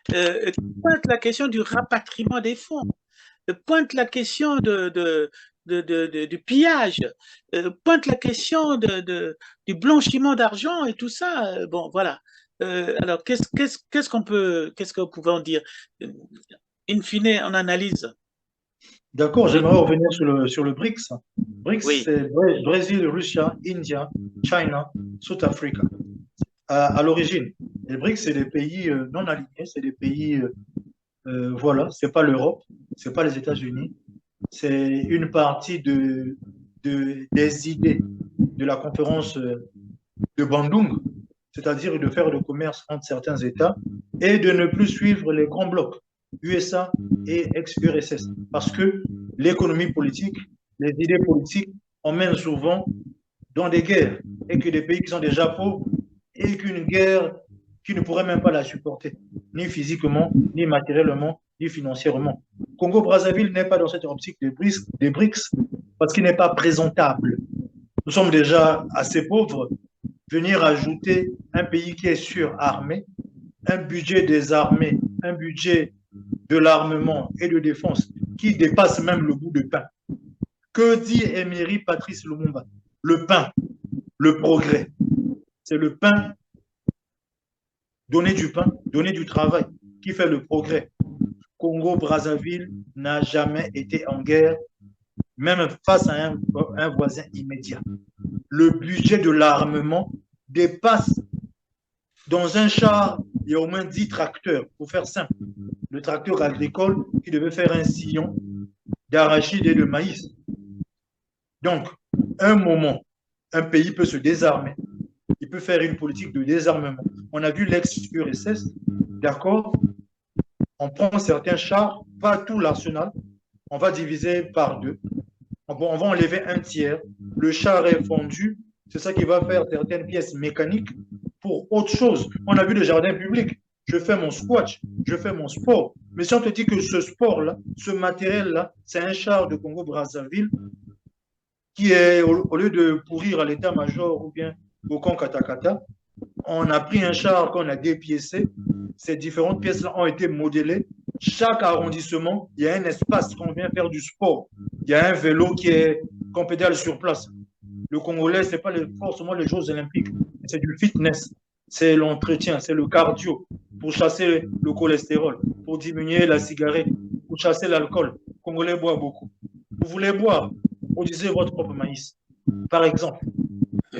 Speaker 1: Pointe la question du rapatriement des fonds. Pointe la question du pillage, pointe la question du blanchiment d'argent et tout ça. Bon, voilà. Alors, qu'est-ce qu'on pouvait en dire? In fine, on analyse.
Speaker 2: D'accord, j'aimerais revenir sur le BRICS. BRICS,
Speaker 1: Oui.
Speaker 2: c'est Brésil, Russie, India, China, South Africa. À l'origine, les BRICS, c'est des pays non alignés, c'est des pays, voilà, c'est pas l'Europe, c'est pas les États-Unis, c'est une partie des idées de la conférence de Bandung, c'est-à-dire de faire le commerce entre certains États et de ne plus suivre les grands blocs, USA et ex-URSS, parce que l'économie politique, les idées politiques emmènent souvent dans des guerres et que des pays qui sont déjà pauvres et qu'une guerre qui ne pourrait même pas la supporter, ni physiquement, ni matériellement, ni financièrement. Congo-Brazzaville n'est pas dans cette optique des BRICS parce qu'il n'est pas présentable. Nous sommes déjà assez pauvres. Venir ajouter un pays qui est surarmé, un budget des armées, un budget de l'armement et de défense qui dépasse même le bout de pain. Que dit Emery Patrice Lumumba? Le pain, le progrès. C'est le pain, donner du pain, donner du travail, qui fait le progrès. Congo-Brazzaville n'a jamais été en guerre, même face à un voisin immédiat. Le budget de l'armement dépasse, dans un char, il y a au moins 10 tracteurs, pour faire simple. Le tracteur agricole qui devait faire un sillon d'arachide et de maïs. Donc, un moment, un pays peut se désarmer, il peut faire une politique de désarmement. On a vu l'ex-URSS, d'accord? On prend certains chars, pas tout l'arsenal, on va diviser par deux. On va enlever un tiers. Le char est fondu, c'est ça qui va faire certaines pièces mécaniques pour autre chose. On a vu le jardin public. Je fais mon squash, je fais mon sport. Mais si on te dit que ce sport-là, ce matériel-là, c'est un char de Congo-Brazzaville qui est, au lieu de pourrir à l'état-major ou bien au camp Katakata, on a pris un char qu'on a dépiécé. Ces différentes pièces-là ont été modélées. Chaque arrondissement, il y a un espace qu'on vient faire du sport. Il y a un vélo qu'on pédale sur place. Le Congolais, ce n'est pas forcément les Jeux olympiques, c'est du fitness, c'est l'entretien, c'est le cardio pour chasser le cholestérol, pour diminuer la cigarette, pour chasser l'alcool. Le Congolais boit beaucoup. Vous voulez boire, produisez votre propre maïs, par exemple.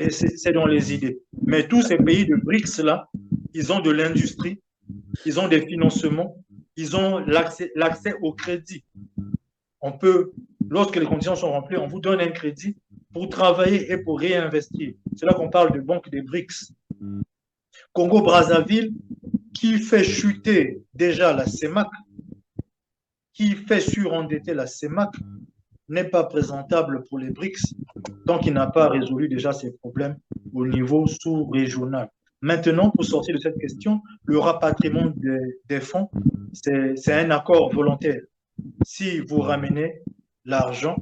Speaker 2: C'est dans les idées. Mais tous ces pays de BRICS-là, ils ont de l'industrie, ils ont des financements, ils ont l'accès au crédit. On peut, lorsque les conditions sont remplies, on vous donne un crédit pour travailler et pour réinvestir. C'est là qu'on parle de banque des BRICS. Congo-Brazzaville, qui fait chuter déjà la CEMAC, qui fait surendetter la CEMAC, n'est pas présentable pour les BRICS tant qu'il n'a pas résolu déjà ses problèmes au niveau sous-régional. Maintenant, pour sortir de cette question, le rapatriement des fonds, c'est un accord volontaire. Si vous ramenez l'argent,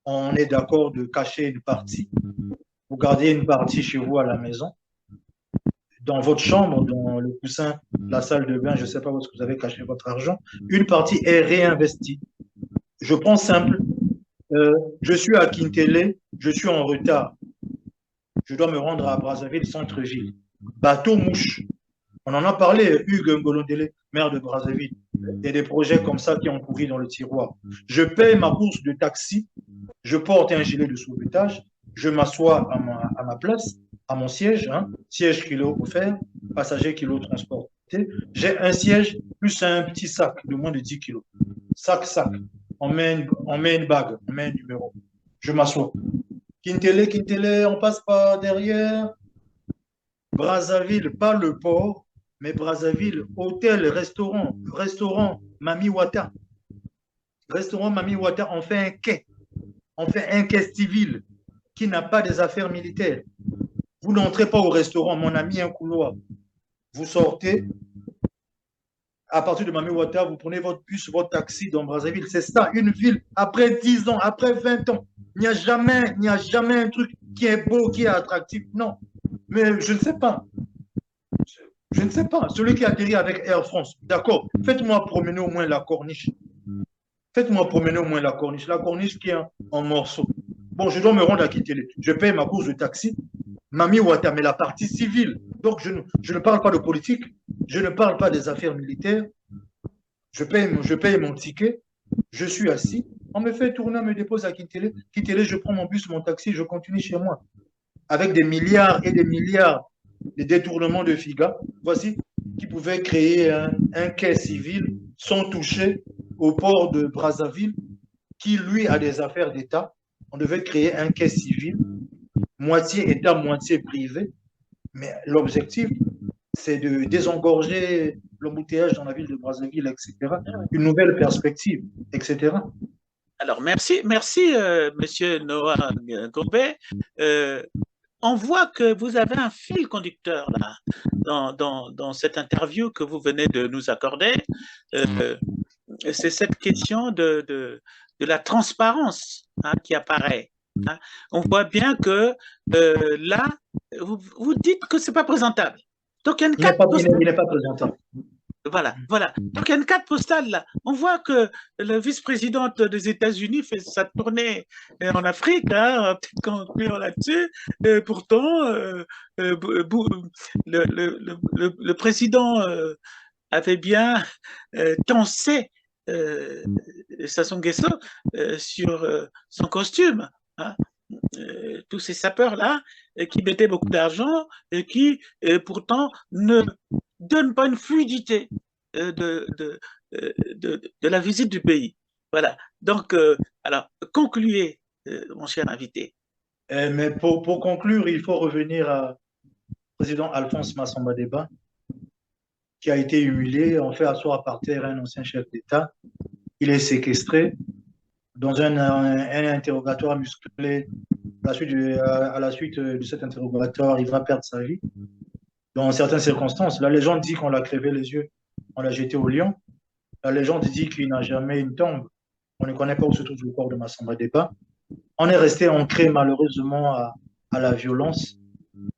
Speaker 2: on est d'accord de cacher une partie. Vous gardez une partie chez vous à la maison, dans votre chambre, dans le coussin, la salle de bain, je ne sais pas où est-ce que vous avez caché votre argent. Une partie est réinvestie. Je prends simple. Je suis à Kintele, je suis en retard. Je dois me rendre à Brazzaville, centre-ville. Bateau mouche. On en a parlé, Hugues Ngolondele, maire de Brazzaville. Il y a des projets comme ça qui ont pourri dans le tiroir. Je paye ma course de taxi, je porte un gilet de sauvetage, je m'assois à ma place, à mon siège, siège kilo offert, passager kilo transporté. J'ai un siège plus un petit sac de moins de 10 kilos. Sac. On met une bague, on met un numéro. Je m'assois. Kintele, on passe par derrière. Brazzaville, pas le port, mais Brazzaville, hôtel, restaurant Mami Wata. Restaurant Mami Wata, on fait un quai. On fait un quai civil qui n'a pas des affaires militaires. Vous n'entrez pas au restaurant, mon ami, un couloir. Vous sortez. À partir de Mami Wata, vous prenez votre bus, votre taxi dans Brazzaville. C'est ça, une ville. Après 10 ans, après 20 ans, il n'y a jamais un truc qui est beau, qui est attractif. Non. Mais je ne sais pas. Je ne sais pas. Celui qui atterrit avec Air France, d'accord. Faites-moi promener au moins la corniche. Faites-moi promener au moins la corniche. La corniche qui est en morceaux. Bon, je dois me rendre à Kintele. Je paye ma course de taxi. Mami Wata, mais la partie civile. Donc, je ne parle pas de politique. Je ne parle pas des affaires militaires. Je paye mon ticket. Je suis assis. On me fait tourner, on me dépose à Kintele. Kintele, je prends mon bus, mon taxi, je continue chez moi. Avec des milliards et des milliards de détournements de FIGA, voici, qui pouvaient créer un quai civil sans toucher au port de Brazzaville, qui, lui, a des affaires d'État. On devait créer un quai civil, moitié État, moitié privé. Mais l'objectif, c'est de désengorger l'embouteillage dans la ville de Brazzaville, etc. Une nouvelle perspective, etc.
Speaker 1: Alors, merci, Monsieur Noah Gombe. On voit que vous avez un fil conducteur là, dans cette interview que vous venez de nous accorder. C'est cette question de la transparence qui apparaît. On voit bien que là, vous dites que ce n'est pas présentable. Donc, il n'est
Speaker 2: pas présentable.
Speaker 1: Voilà. Donc, il y a une carte postale là. On voit que la vice-présidente des États-Unis fait sa tournée en Afrique, peut-être conclure là-dessus. Pourtant, le président avait bien tensé Sassou Nguesso sur son costume. Tous ces sapeurs-là qui mettaient beaucoup d'argent et qui pourtant ne donnent pas une fluidité de la visite du pays. Voilà. Donc, alors, concluez, mon cher invité.
Speaker 2: Mais pour conclure, il faut revenir à président Alphonse Massamba Deba, qui a été humilié. On fait asseoir par terre un ancien chef d'État. Il est séquestré dans un interrogatoire musclé. À la suite de cet interrogatoire, il va perdre sa vie. Dans certaines circonstances, la légende dit qu'on l'a crevé les yeux, on l'a jeté au lion. La légende dit qu'il n'a jamais une tombe. On ne connaît pas où se trouve le corps de Massamba Deba. On est resté ancré malheureusement à la violence,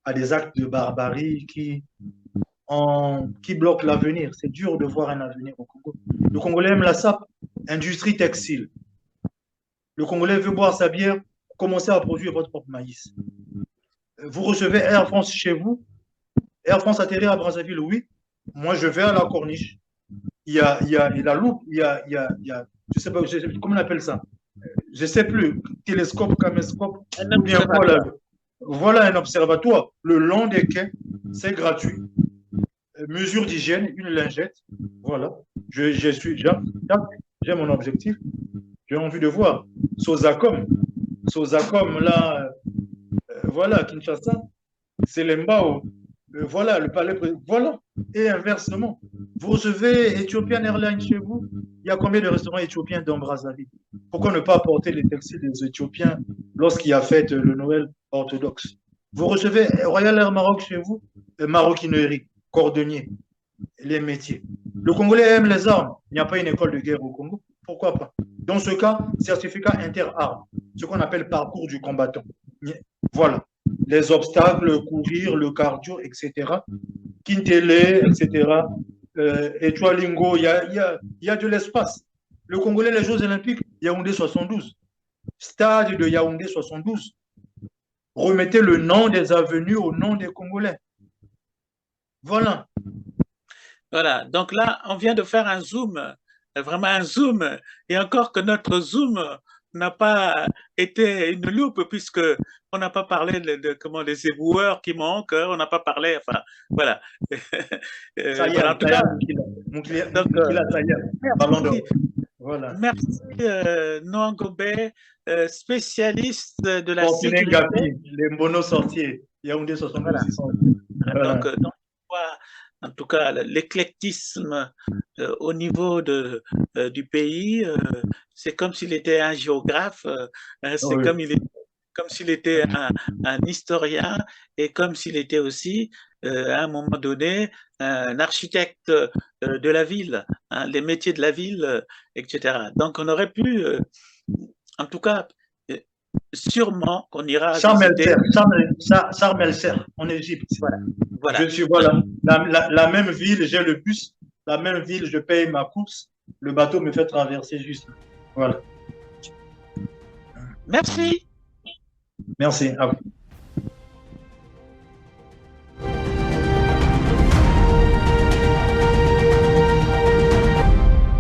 Speaker 2: à des actes de barbarie qui bloquent l'avenir. C'est dur de voir un avenir au Congo. Le Congolais aime la sape, industrie textile. Le Congolais veut boire sa bière, commencez à produire votre propre maïs. Vous recevez Air France chez vous. Air France atterrit à Brazzaville, oui. Moi, je vais à la Corniche. Il y a la loupe, il y a, je sais pas, comment on appelle ça? Je sais plus, télescope, caméscope, ou bien quoi là. Voilà un observatoire. Le long des quais, c'est gratuit. Mesure d'hygiène, une lingette. Voilà. J'ai mon objectif. J'ai envie de voir. Sozacom, là, voilà, Kinshasa, c'est l'Embao. Voilà, le palais. Voilà. Et inversement, vous recevez Ethiopian Airlines chez vous. Il y a combien de restaurants éthiopiens dans Brazzaville? Pourquoi ne pas apporter les textiles des Éthiopiens lorsqu'il y a fête le Noël orthodoxe? Vous recevez Royal Air Maroc chez vous, maroquinerie, cordonnier, les métiers. Le Congolais aime les armes. Il n'y a pas une école de guerre au Congo. Pourquoi pas? Dans ce cas, certificat inter-armes, ce qu'on appelle parcours du combattant. Voilà. Les obstacles, courir, le cardio, etc. Kintele, etc. Etwalingo, il y a de l'espace. Le Congolais, les Jeux Olympiques, Yaoundé 72. Stade de Yaoundé 72. Remettez le nom des avenues au nom des Congolais. Voilà.
Speaker 1: Voilà. Donc là, on vient de faire un zoom, vraiment un zoom. Et encore que notre zoom n'a pas été une loupe, puisque on n'a pas parlé de comment les éboueurs qui manquent, on n'a pas parlé, enfin, voilà.
Speaker 2: Ça y est, voilà, en tout cas,
Speaker 1: merci. Voilà. Merci Noah Gobé, spécialiste de la sécurité.
Speaker 2: Gapi, les monosortiers, Yaoundé 76.
Speaker 1: Voilà. Donc, en tout cas, l'éclectisme au niveau du pays, c'est comme s'il était un géographe, c'est oui. Comme s'il était un historien et comme s'il était aussi, à un moment donné, un architecte de la ville, hein, les métiers de la ville, etc. Donc, on aurait pu, en tout cas, sûrement qu'on ira
Speaker 2: Sharm el-Ser, en Égypte. Voilà. Je suis, voilà, la même ville, j'ai le bus, la même ville, je paye ma course, le bateau me fait traverser juste. Voilà.
Speaker 1: Merci.
Speaker 2: Merci à vous.